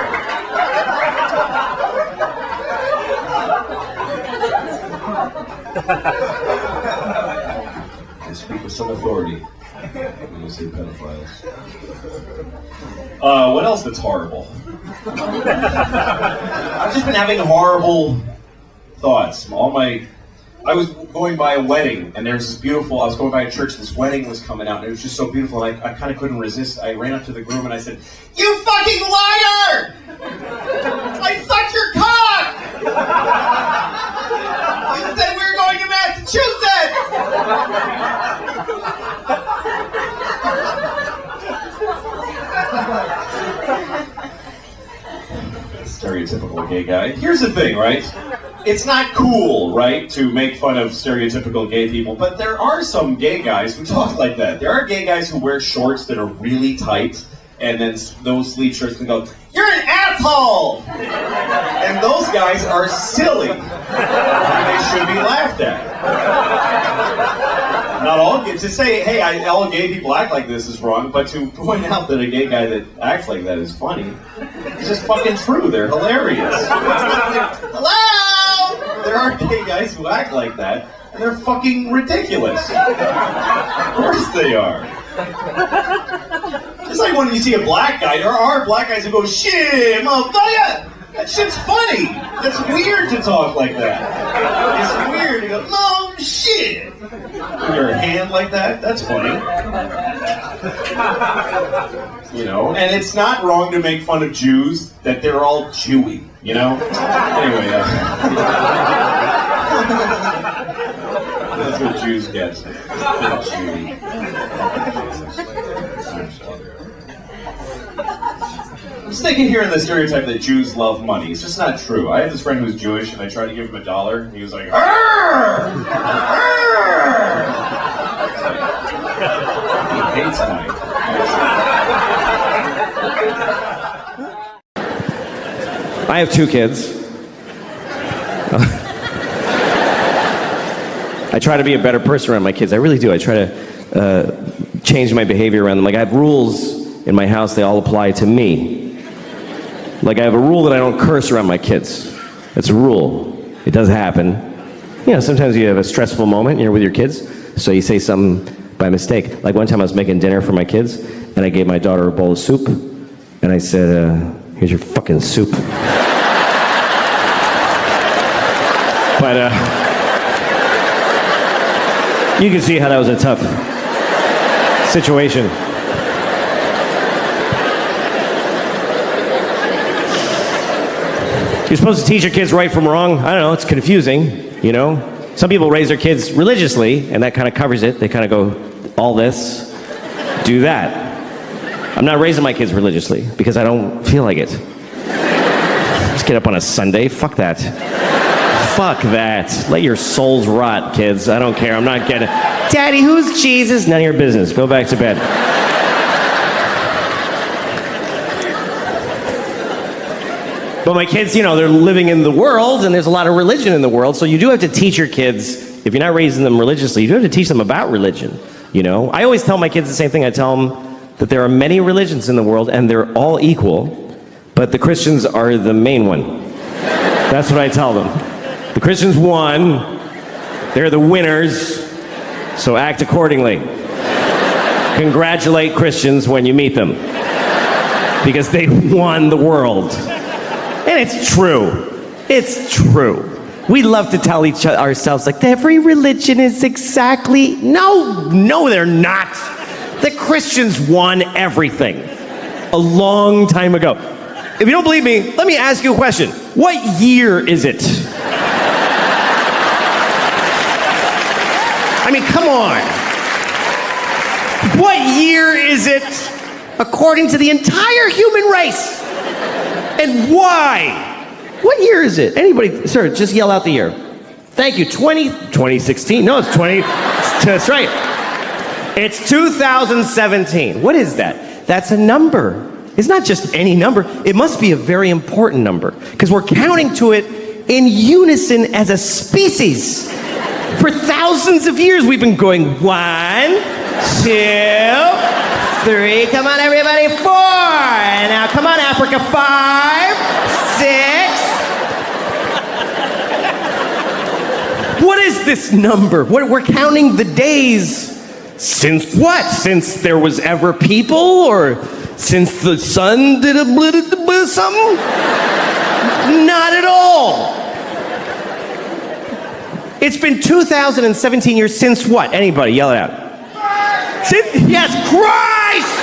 I speak with some authority when you say pedophiles. What else that's horrible? I've just been having horrible thoughts. I was going by a wedding, and there's this beautiful, I was going by a church, this wedding was coming out, and it was just so beautiful, and I kind of couldn't resist. I ran up to the groom and I said, you fucking liar! I sucked your cock! You said we were going to Massachusetts! Stereotypical gay guy. Here's the thing, right? It's not cool, right, to make fun of stereotypical gay people, but there are some gay guys who talk like that. There are gay guys who wear shorts that are really tight, and then those sleeve shirts can go, you're an asshole! And those guys are silly. And they should be laughed at. Not all to say, hey, all gay people act like this is wrong, but to point out that a gay guy that acts like that is funny, it's just fucking true. They're hilarious. Hello! There are gay guys who act like that, and they're fucking ridiculous. Of course they are. It's like when you see a black guy, there are black guys who go, shit, motherfucker! That shit's funny! That's weird to talk like that. It's weird to go, no, shit! With your hand like that, that's funny. You know, and it's not wrong to make fun of Jews that they're all Jewy, you know? Anyway, that's what Jews get. They're Jewy. I'm just thinking here in the stereotype that Jews love money. It's just not true. I have this friend who's Jewish, and I tried to give him $1, and he was like, arr! Arr! He hates money. I have 2 kids. I try to be a better person around my kids. I really do. I try to change my behavior around them. Like, I have rules in my house. They all apply to me. Like, I have a rule that I don't curse around my kids. It's a rule. It does happen. You know, sometimes you have a stressful moment, you're with your kids, so you say something by mistake. Like, one time I was making dinner for my kids, and I gave my daughter a bowl of soup, and I said, here's your fucking soup. But, you can see how that was a tough situation. You're supposed to teach your kids right from wrong. I don't know, it's confusing, you know? Some people raise their kids religiously, and that kind of covers it. They kind of go, all this, do that. I'm not raising my kids religiously, because I don't feel like it. Just get up on a Sunday, fuck that. Fuck that. Let your souls rot, kids. I don't care, I'm not getting it. Daddy, who's Jesus? None of your business, go back to bed. But my kids, you know, they're living in the world, and there's a lot of religion in the world, so you do have to teach your kids, if you're not raising them religiously, you do have to teach them about religion, you know? I always tell my kids the same thing. I tell them that there are many religions in the world, and they're all equal, but the Christians are the main one. That's what I tell them. The Christians won, they're the winners, so act accordingly. Congratulate Christians when you meet them, because they won the world. And it's true. It's true. We love to tell ourselves, like, every religion is exactly... No, they're not. The Christians won everything a long time ago. If you don't believe me, let me ask you a question. What year is it? I mean, come on. What year is it according to the entire human race? And why? What year is it? Anybody, sir, just yell out the year. Thank you. 2016. No, it's 20. That's right. It's 2017. What is that? That's a number. It's not just any number. It must be a very important number, because we're counting to it in unison as a species. For thousands of years, we've been going 1, 2, 3. Come on, everybody. 4. And now, come on, Africa. 5, 6. What is this number? We're counting the days. Since what? Since there was ever people, or since the sun did a something? Not at all. It's been 2017 years since what? Anybody, yell it out. Yes, Christ!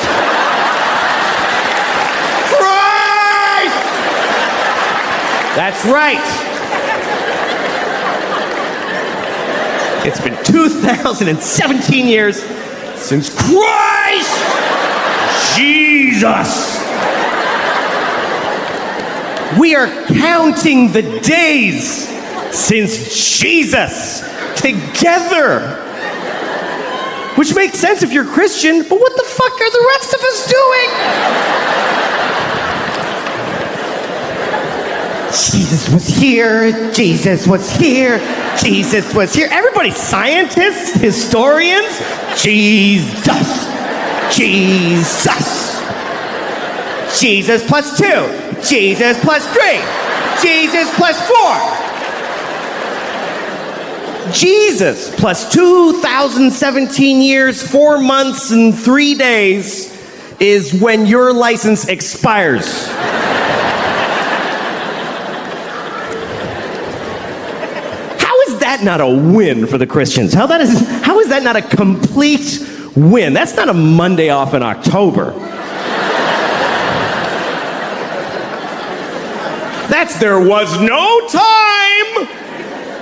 Christ! That's right. It's been 2017 years since Christ Jesus. We are counting the days since Jesus together. Which makes sense if you're Christian, but what the fuck are the rest of us doing? Jesus was here, Jesus was here, Jesus was here. Everybody, scientists, historians, Jesus, Jesus. Jesus plus 2, Jesus plus 3, Jesus plus 4. Jesus plus 2017 years, 4 months, and 3 days is when your license expires. How is that not a win for the Christians? How is that not a complete win? That's not a Monday off in October. That's there was no time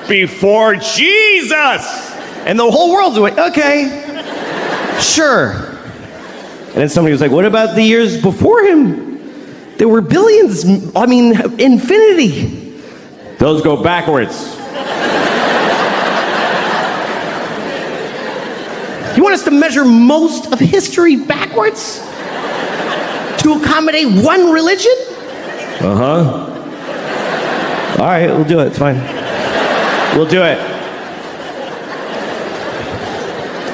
before Jesus. And the whole world's like, okay, sure. And then somebody was like, what about the years before him? There were billions, I mean, infinity. Those go backwards. You want us to measure most of history backwards? To accommodate one religion? Uh-huh. All right, we'll do it. It's fine. We'll do it.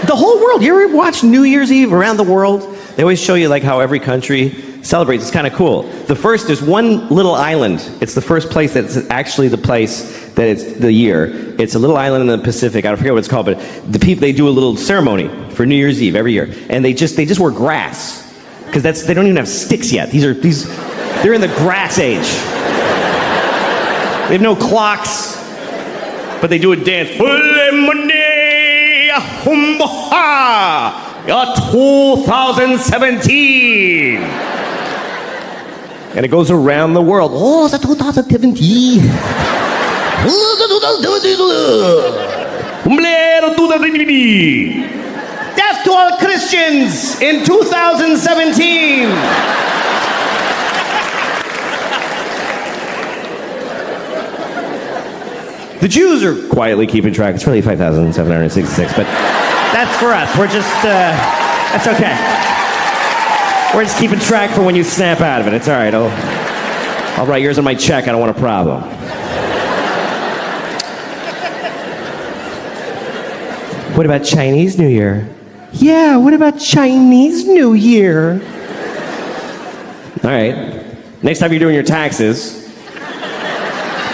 The whole world. You ever watch New Year's Eve around the world? They always show you like how every country celebrates. It's kind of cool. The first is one little island. It's the first place that's actually the place that it's the year. It's a little island in the Pacific. I forget what it's called, but the people, they do a little ceremony for New Year's Eve every year, and they just wear grass because they don't even have sticks yet. They're in the grass age. They have no clocks, but they do a dance. 2017. And it goes around the world. Oh, it's 2017. Death to all Christians in 2017. The Jews are quietly keeping track. It's really 5,766, but that's for us. We're just, that's okay. We're just keeping track for when you snap out of it. It's all right. I'll write yours on my check. I don't want a problem. What about Chinese New Year? Yeah, what about Chinese New Year? All right. Next time you're doing your taxes,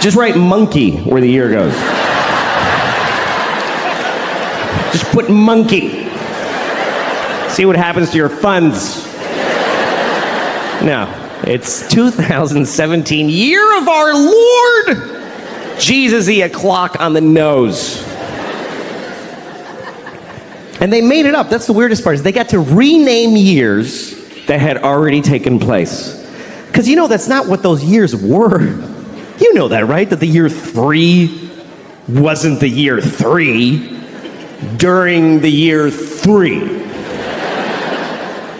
just write monkey where the year goes. Just put monkey. See what happens to your funds. No, it's 2017, year of our Lord. Jesus-y, a clock on the nose. And they made it up. That's the weirdest part, is they got to rename years that had already taken place. Because you know that's not what those years were. You know that, right? That the year 3 wasn't the year 3 during the year 3.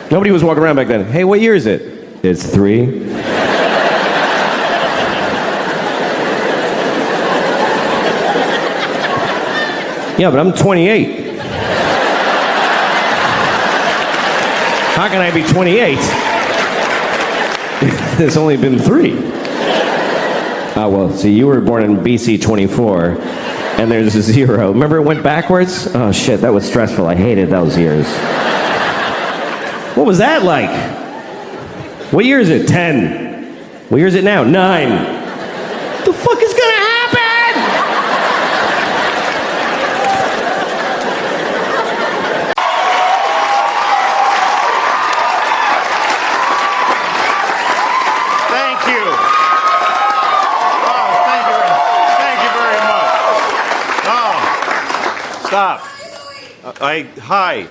Nobody was walking around back then. Hey, what year is it? It's 3. Yeah, but I'm 28. How can I be 28? There's only been 3. Oh, well, see, you were born in BC 24, and there's a 0. Remember it went backwards? Oh, shit, that was stressful. I hated those years. What was that like? What year is it? 10. What year is it now? 9. The fuck is gonna happen? Thank you. Oh, thank you very much. Oh, stop. Hi.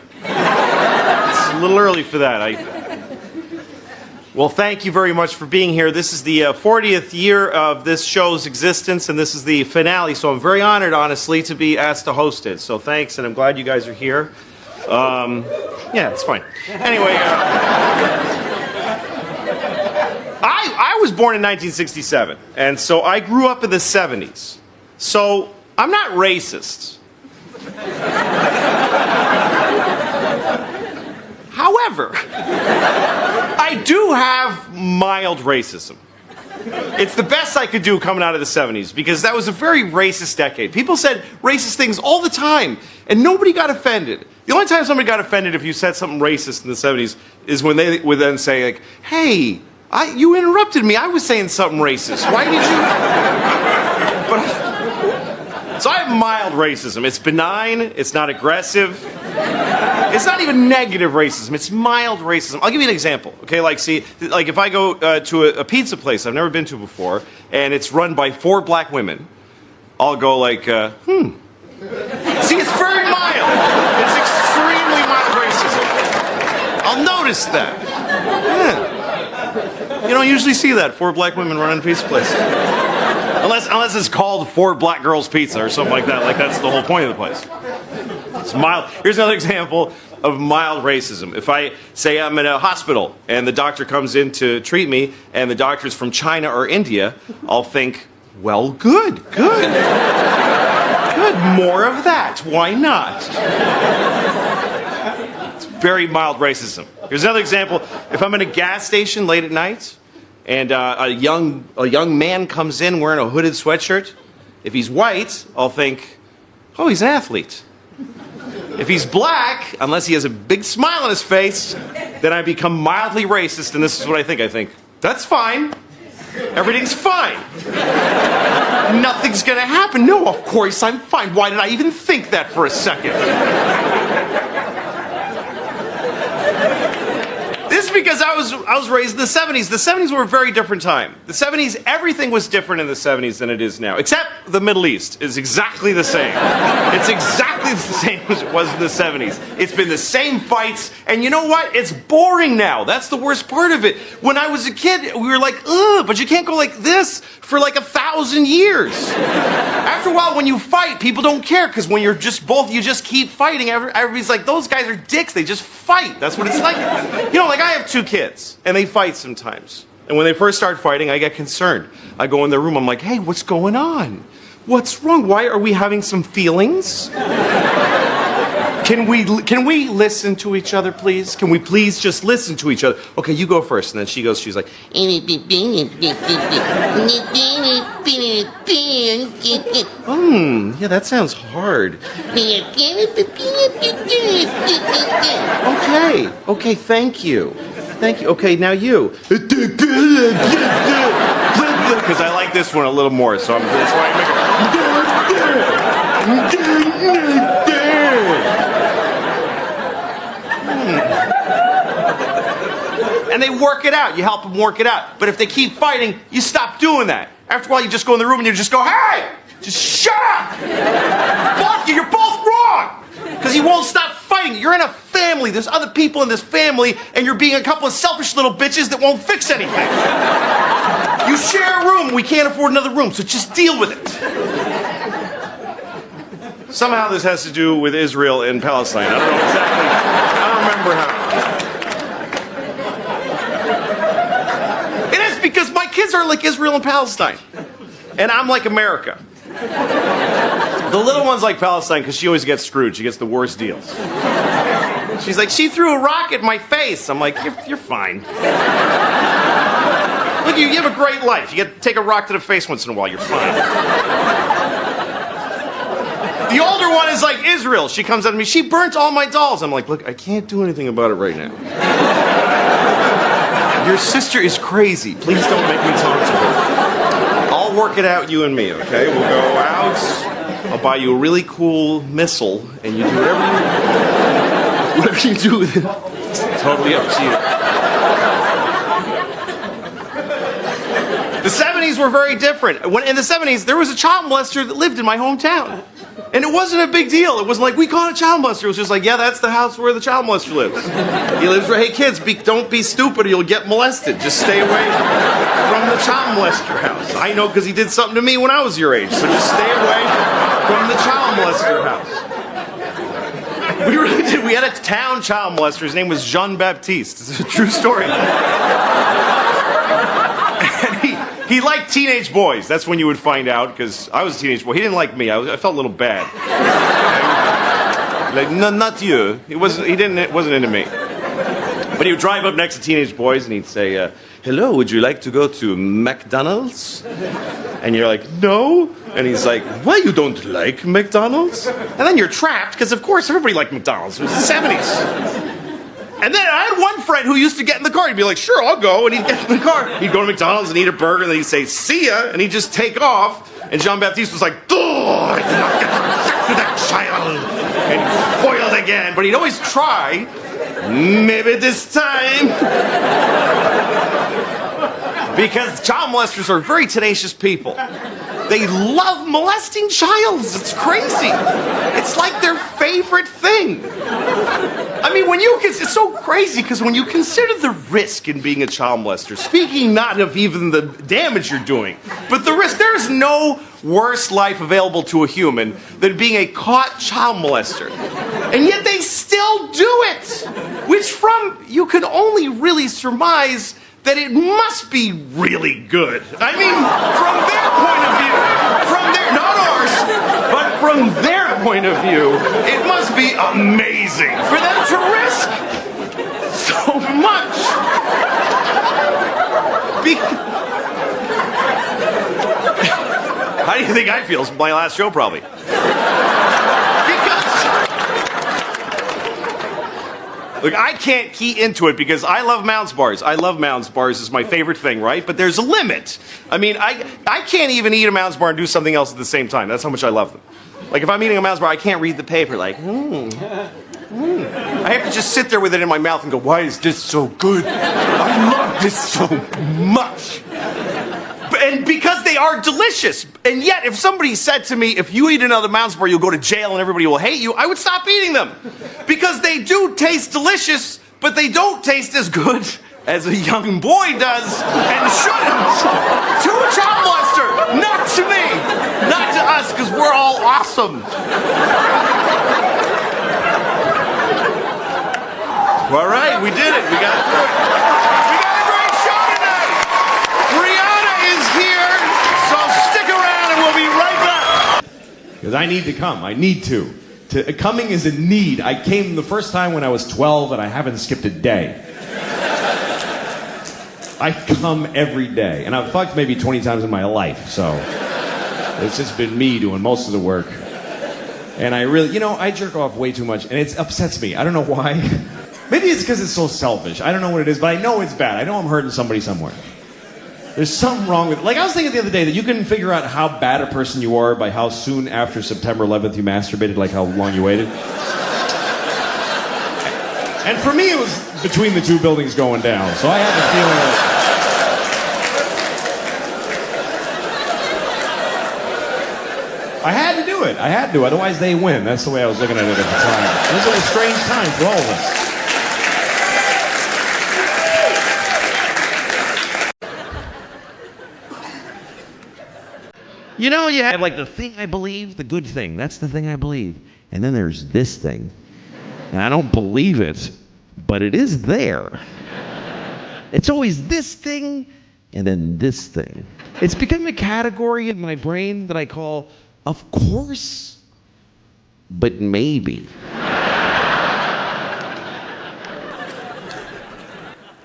It's a little early for that. Well, thank you very much for being here. This is the 40th year of this show's existence, and this is the finale, so I'm very honored, honestly, to be asked to host it. So thanks, and I'm glad you guys are here. Yeah, it's fine. Anyway, I was born in 1967, and so I grew up in the 70s. So I'm not racist. However, I do have mild racism. It's the best I could do coming out of the 70s, because that was a very racist decade. People said racist things all the time, and nobody got offended. The only time somebody got offended if you said something racist in the 70s is when they would then say, like, hey, you interrupted me. I was saying something racist. Why did you? So I have mild racism. It's benign. It's not aggressive. It's not even negative racism. It's mild racism. I'll give you an example. Okay, like if I go to a pizza place I've never been to before, and it's run by 4 black women, I'll go like, See, it's very mild. It's extremely mild racism. I'll notice that. Yeah. You don't usually see that, 4 black women running a pizza place. Unless it's called 4 Black Girls Pizza or something like that. Like, that's the whole point of the place. It's mild. Here's another example of mild racism. If I say I'm in a hospital and the doctor comes in to treat me and the doctor's from China or India, I'll think, well, good. Good, more of that. Why not? It's very mild racism. Here's another example. If I'm in a gas station late at night and a young man comes in wearing a hooded sweatshirt. If he's white, I'll think, oh, he's an athlete. If he's black, unless he has a big smile on his face, then I become mildly racist, and this is what I think. I think, that's fine. Everything's fine. Nothing's gonna happen. No, of course I'm fine. Why did I even think that for a second? This is because I was raised in the 70s. The 70s were a very different time. The 70s, everything was different in the 70s than it is now. Except the Middle East is exactly the same. It's exactly the same as it was in the 70s. It's been the same fights, and you know what? It's boring now. That's the worst part of it. When I was a kid, we were like, ugh, but you can't go like this for like 1,000 years. After a while, when you fight, people don't care, because when you're just both, you just keep fighting. Everybody's like, those guys are dicks. They just fight. That's what it's like. You know, like I have 2 kids, and they fight sometimes. And when they first start fighting, I get concerned. I go in their room, I'm like, hey, what's going on? What's wrong? Why are we having some feelings? Can we listen to each other, please? Can we please just listen to each other? Okay, you go first. And then she's like, yeah, that sounds hard. Okay, thank you. Okay, now you. Because I like this one a little more, so that's why I make it. And they work it out. You help them work it out. But if they keep fighting, you stop doing that. After a while, you just go in the room and you just go, hey! Just shut up! Fuck you, you're both wrong! Because you won't stop fighting. You're in a family. There's other people in this family, and you're being a couple of selfish little bitches that won't fix anything. You share a room. We can't afford another room, so just deal with it. Somehow this has to do with Israel and Palestine. I don't know exactly. I don't remember how. It is because my kids are like Israel and Palestine. And I'm like America. The little one's like Palestine because she always gets screwed. She gets the worst deals. She's like, she threw a rock at my face. I'm like, you're fine. Look, you have a great life. You get to take a rock to the face once in a while. You're fine. The older one is like Israel. She comes at me. She burnt all my dolls. I'm like, look, I can't do anything about it right now. Your sister is crazy. Please don't make me talk to her. I'll work it out, you and me, okay? We'll go out. I'll buy you a really cool missile, and you do whatever you do with it. It's totally up to you. The 70s were very different. In the 70s, there was a child molester that lived in my hometown. And it wasn't a big deal. It wasn't like, we caught a child molester. It was just like, yeah, that's the house where the child molester lives. He lives where, hey, kids, don't be stupid or you'll get molested. Just stay away from the child molester house. I know because he did something to me when I was your age. So just stay away from the child molester house. We really did. We had a town child molester. His name was Jean Baptiste. It's a true story. He liked teenage boys. That's when you would find out, because I was a teenage boy. He didn't like me. I felt a little bad. Like, no, not you. It wasn't into me. But he would drive up next to teenage boys and he'd say, hello, would you like to go to McDonald's? And you're like, no. And he's like, why you don't like McDonald's? And then you're trapped, because of course everybody liked McDonald's. It was the 70s. And then I had one friend who used to get in the car. He'd be like, sure, I'll go. And he'd get in the car. He'd go to McDonald's and eat a burger. And then he'd say, see ya. And he'd just take off. And Jean-Baptiste was like, I did not get sex with that child. And foiled again. But he'd always try. Maybe this time. Because child molesters are very tenacious people. They love molesting childs. It's crazy. It's like their favorite thing. I mean, it's so crazy because when you consider the risk in being a child molester, speaking not of even the damage you're doing, but the risk, there's no worse life available to a human than being a caught child molester. And yet they still do it, which you can only really surmise that it must be really good. I mean, from their point of view, not ours, but from their point of view, it must be amazing for them to risk so much. How do you think I feel? It's my last show, probably. Look, I can't key into it because I love Mounds bars. I love Mounds bars. It's my favorite thing, right? But there's a limit. I mean, I can't even eat a Mounds bar and do something else at the same time. That's how much I love them. Like, if I'm eating a Mounds bar, I can't read the paper like, I have to just sit there with it in my mouth and go, why is this so good? I love this so much. And because they are delicious. And yet, if somebody said to me, if you eat another Mounds bar, you'll go to jail and everybody will hate you, I would stop eating them. Because they do taste delicious, but they don't taste as good as a young boy does and shouldn't. To a child molester, not to me. Not to us, because we're all awesome. All right, we did it. We got through it. We got a great show tonight. Rihanna is here, so stick around and we'll be right back. Because I need to come. I need to. Coming is a need. I came the first time when I was 12 and I haven't skipped a day. I come every day. And I've fucked maybe 20 times in my life, so it's just been me doing most of the work. And I really, I jerk off way too much and it upsets me. I don't know why. Maybe it's because it's so selfish. I don't know what it is, but I know it's bad. I know I'm hurting somebody somewhere. There's something wrong with it. Like, I was thinking the other day that you can figure out how bad a person you are by how soon after September 11th you masturbated, like how long you waited. And for me, it was between the two buildings going down, so I had the feeling that I had to do it. I had to, otherwise they win. That's the way I was looking at it at the time. This is a strange time for all of us. You have like the thing I believe, the good thing. That's the thing I believe. And then there's this thing. And I don't believe it, but it is there. It's always this thing and then this thing. It's become a category in my brain that I call, of course, but maybe.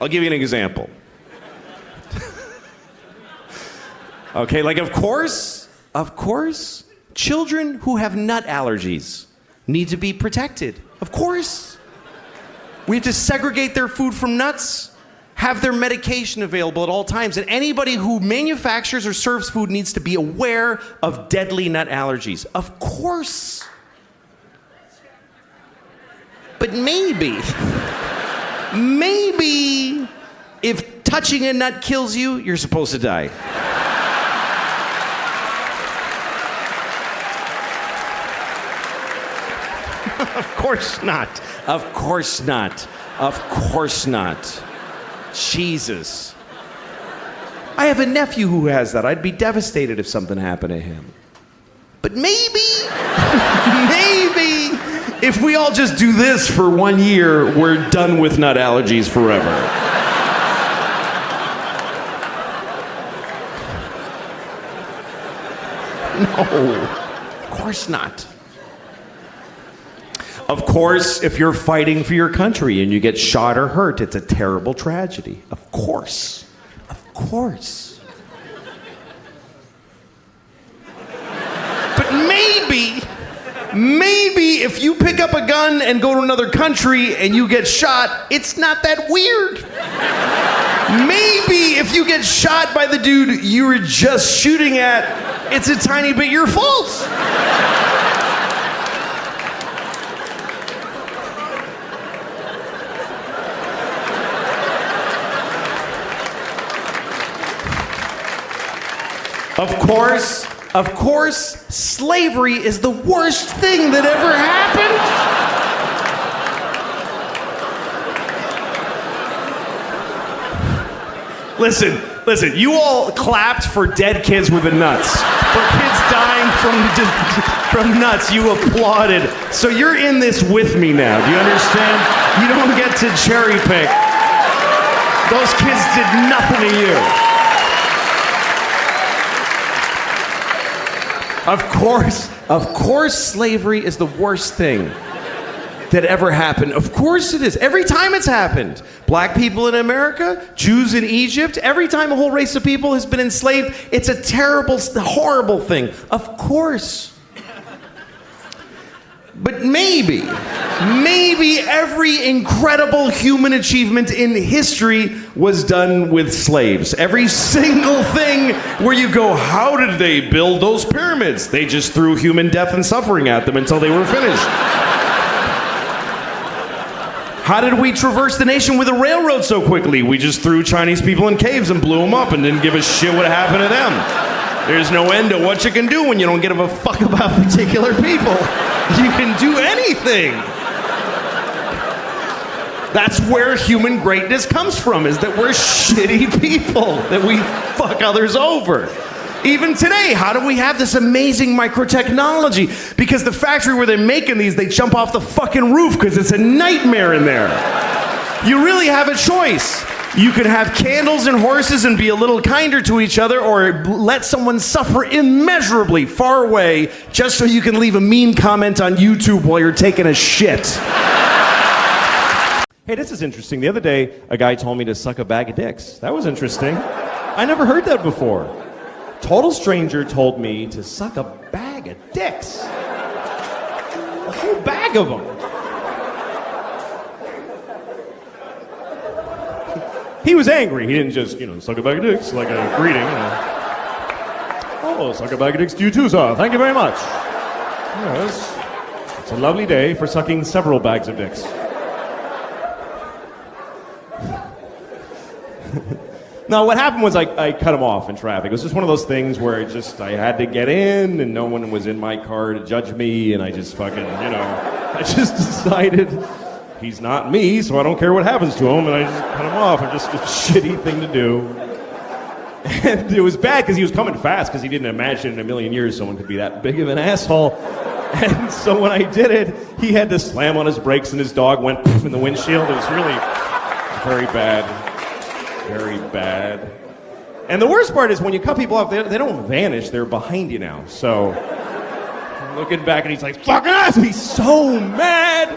I'll give you an example. Okay, like of course, children who have nut allergies need to be protected. Of course. We have to segregate their food from nuts, have their medication available at all times, and anybody who manufactures or serves food needs to be aware of deadly nut allergies. Of course. But maybe if touching a nut kills you, you're supposed to die. Of course not. Of course not. Of course not. Jesus. I have a nephew who has that. I'd be devastated if something happened to him. But maybe, if we all just do this for 1 year, we're done with nut allergies forever. No, of course not. Of course, if you're fighting for your country and you get shot or hurt, it's a terrible tragedy. Of course. Of course. But maybe if you pick up a gun and go to another country and you get shot, it's not that weird. Maybe if you get shot by the dude you were just shooting at, it's a tiny bit your fault. Of course, slavery is the worst thing that ever happened. Listen, you all clapped for dead kids with the nuts. For kids dying from nuts, you applauded. So you're in this with me now, do you understand? You don't get to cherry pick. Those kids did nothing to you. Of course, slavery is the worst thing. that ever happened. Of course it is. Every time it's happened. Black people in America, Jews in Egypt, every time a whole race of people has been enslaved, it's a terrible, horrible thing. Of course. But maybe every incredible human achievement in history was done with slaves. Every single thing where you go, how did they build those pyramids? They just threw human death and suffering at them until they were finished. How did we traverse the nation with a railroad so quickly? We just threw Chinese people in caves and blew them up and didn't give a shit what happened to them. There's no end to what you can do when you don't give a fuck about particular people. You can do anything. That's where human greatness comes from, is that we're shitty people, that we fuck others over. Even today, how do we have this amazing microtechnology? Because the factory where they're making these, they jump off the fucking roof because it's a nightmare in there. You really have a choice. You could have candles and horses and be a little kinder to each other, or let someone suffer immeasurably far away just so you can leave a mean comment on YouTube while you're taking a shit. Hey, this is interesting. The other day, a guy told me to suck a bag of dicks. That was interesting. I never heard that before. Total stranger told me to suck a bag of dicks. A whole bag of them. He was angry. He didn't just, suck a bag of dicks like a greeting. Oh, suck a bag of dicks to you too, sir. Thank you very much. Yes. It's a lovely day for sucking several bags of dicks. No, what happened was I cut him off in traffic. It was just one of those things where I had to get in and no one was in my car to judge me, and I just fucking, I just decided he's not me, so I don't care what happens to him, and I just cut him off. It's just a shitty thing to do. And it was bad because he was coming fast because he didn't imagine in a million years someone could be that big of an asshole. And so when I did it, he had to slam on his brakes and his dog went poof in the windshield. It was really very bad. Very bad. And the worst part is when you cut people off, they don't vanish. They're behind you now. So I'm looking back and he's like, fucking ass! He's so mad!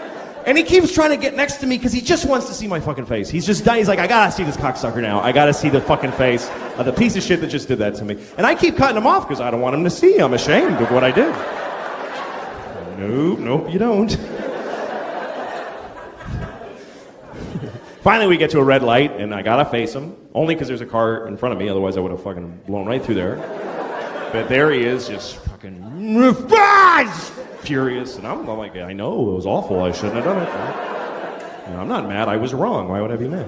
And he keeps trying to get next to me because he just wants to see my fucking face. He's like, I gotta see this cocksucker now. I gotta see the fucking face of the piece of shit that just did that to me. And I keep cutting him off because I don't want him to see. I'm ashamed of what I did. Nope, you don't. Finally, we get to a red light, and I gotta face him. Only because there's a car in front of me, otherwise I would have fucking blown right through there. But there he is, just fucking furious. And I'm like, I know, it was awful. I shouldn't have done it. I'm not mad. I was wrong. Why would I be mad?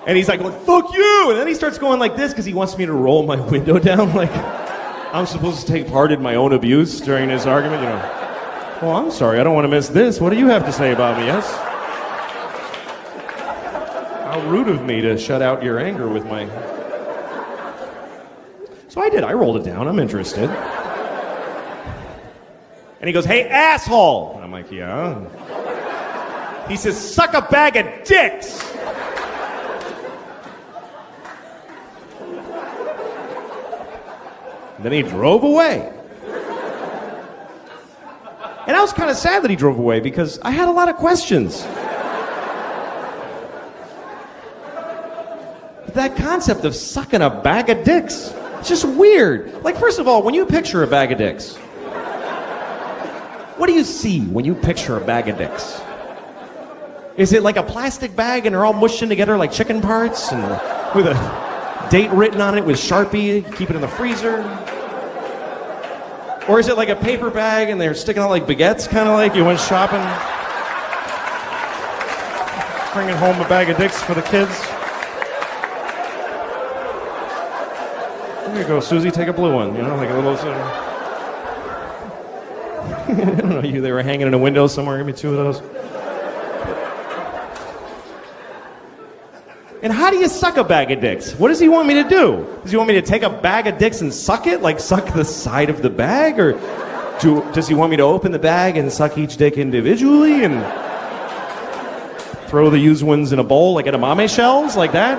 And he's like, fuck you! And then he starts going like this because he wants me to roll my window down like I'm supposed to take part in my own abuse during this argument. Well, I'm sorry. I don't want to miss this. What do you have to say about me, yes? How rude of me to shut out your anger with my... So I did. I rolled it down. I'm interested. And he goes, hey, asshole! And I'm like, yeah? He says, suck a bag of dicks! And then he drove away. And I was kind of sad that he drove away because I had a lot of questions. That concept of sucking a bag of dicks, it's just weird. Like, first of all, when you picture a bag of dicks, what do you see when you picture a bag of dicks? Is it like a plastic bag and they're all mushed in together like chicken parts and with a date written on it with Sharpie, keep it in the freezer? Or is it like a paper bag and they're sticking out like baguettes, kind of like you went shopping? Bringing home a bag of dicks for the kids? Here you go, Susie, take a blue one, like a little... I don't know, they were hanging in a window somewhere, give me two of those. And how do you suck a bag of dicks? What does he want me to do? Does he want me to take a bag of dicks and suck it? Like suck the side of the bag? Or does he want me to open the bag and suck each dick individually and throw the used ones in a bowl like edamame shells? Like that?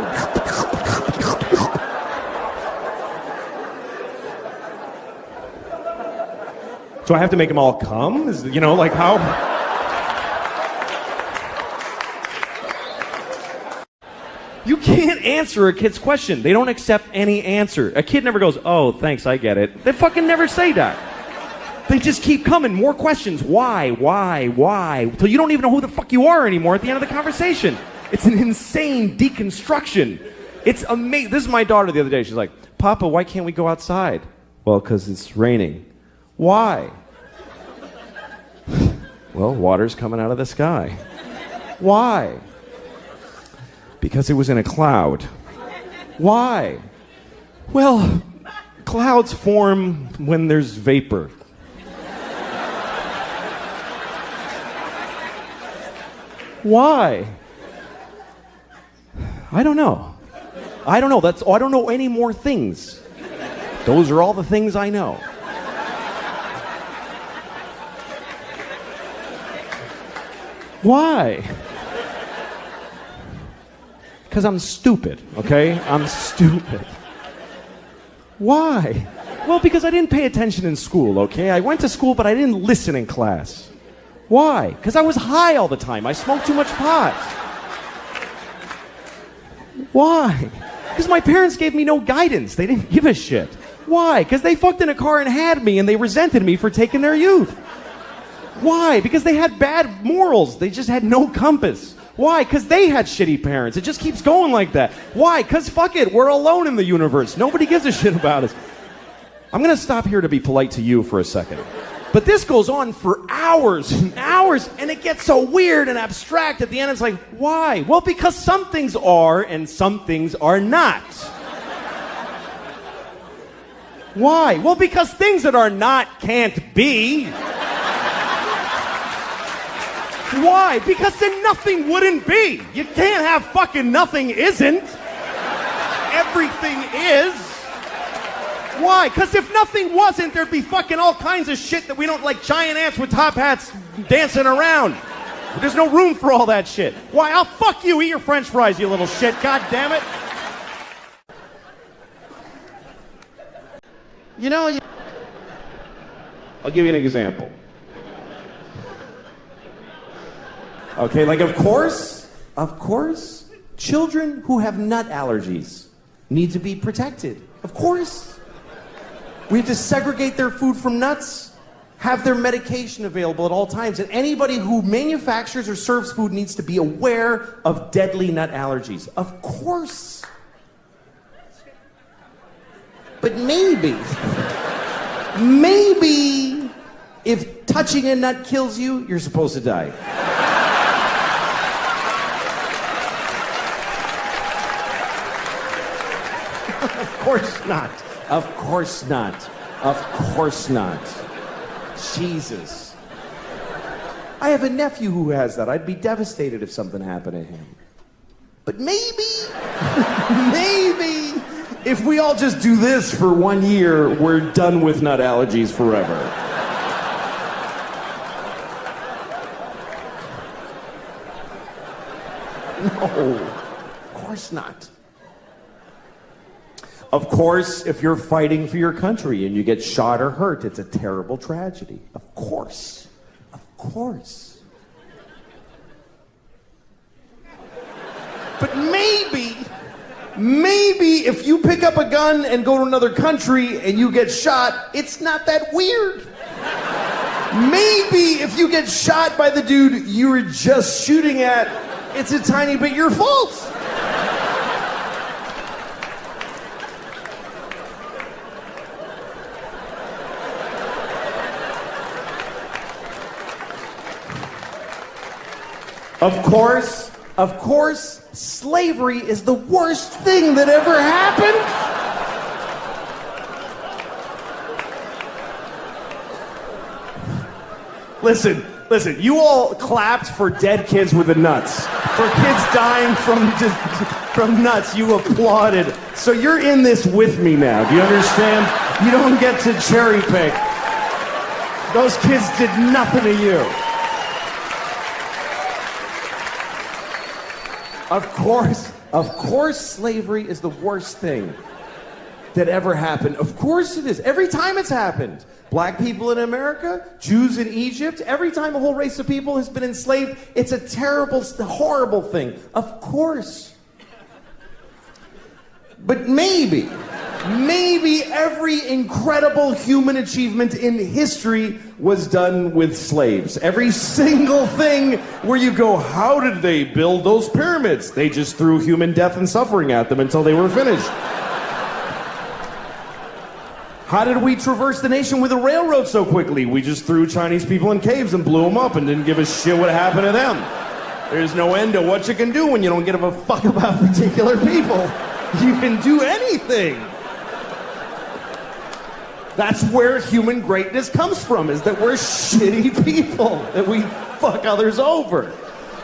Do I have to make them all come? Like how? You can't answer a kid's question. They don't accept any answer. A kid never goes, oh, thanks, I get it. They fucking never say that. They just keep coming. More questions. Why? Till you don't even know who the fuck you are anymore at the end of the conversation. It's an insane deconstruction. It's amazing. This is my daughter the other day. She's like, Papa, why can't we go outside? Well, because it's raining. Why? Well, water's coming out of the sky. Why? Because it was in a cloud. Why? Well, clouds form when there's vapor. Why? I don't know. I don't know. I don't know any more things. Those are all the things I know. Why? Because I'm stupid, okay? I'm stupid. Why? Well, because I didn't pay attention in school, okay? I went to school, but I didn't listen in class. Why? Because I was high all the time. I smoked too much pot. Why? Because my parents gave me no guidance. They didn't give a shit. Why? Because they fucked in a car and had me, and they resented me for taking their youth. Why? Because they had bad morals. They just had no compass. Why? Because they had shitty parents. It just keeps going like that. Why? Because fuck it, we're alone in the universe. Nobody gives a shit about us. I'm going to stop here to be polite to you for a second. But this goes on for hours and hours, and it gets so weird and abstract. At the end, it's like, why? Well, because some things are and some things are not. Why? Well, because things that are not can't be. Why? Because then nothing wouldn't be. You can't have fucking nothing isn't. Everything is. Why? Because if nothing wasn't, there'd be fucking all kinds of shit that we don't like, giant ants with top hats dancing around. There's no room for all that shit. Why? I'll fuck you. Eat your french fries, you little shit. God damn it. You know, I'll give you an example. Okay, like of course, children who have nut allergies need to be protected. Of course. We have to segregate their food from nuts, have their medication available at all times, and anybody who manufactures or serves food needs to be aware of deadly nut allergies. Of course. But maybe, if touching a nut kills you, you're supposed to die. Of course not. Of course not. Of course not. Jesus. I have a nephew who has that. I'd be devastated if something happened to him. But maybe, if we all just do this for 1 year, we're done with nut allergies forever. No, of course not. Of course, if you're fighting for your country and you get shot or hurt, it's a terrible tragedy. Of course. Of course. But maybe if you pick up a gun and go to another country and you get shot, it's not that weird. Maybe if you get shot by the dude you were just shooting at, it's a tiny bit your fault. Of course, slavery is the worst thing that ever happened. Listen, you all clapped for dead kids with the nuts. For kids dying from nuts, you applauded. So you're in this with me now, do you understand? You don't get to cherry pick. Those kids did nothing to you. Of course, slavery is the worst thing that ever happened. Of course it is. Every time it's happened. Black people in America, Jews in Egypt, every time a whole race of people has been enslaved, it's a terrible, horrible thing. Of course. But maybe every incredible human achievement in history was done with slaves. Every single thing where you go, how did they build those pyramids? They just threw human death and suffering at them until they were finished. How did we traverse the nation with a railroad so quickly? We just threw Chinese people in caves and blew them up and didn't give a shit what happened to them. There's no end to what you can do when you don't give a fuck about particular people. You can do anything. That's where human greatness comes from, is that we're shitty people, that we fuck others over.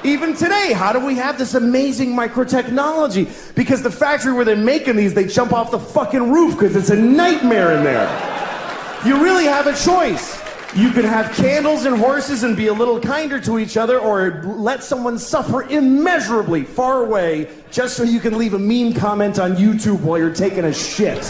Even today, how do we have this amazing microtechnology? Because the factory where they're making these, they jump off the fucking roof because it's a nightmare in there. You really have a choice. You can have candles and horses and be a little kinder to each other, or let someone suffer immeasurably far away just so you can leave a mean comment on YouTube while you're taking a shit.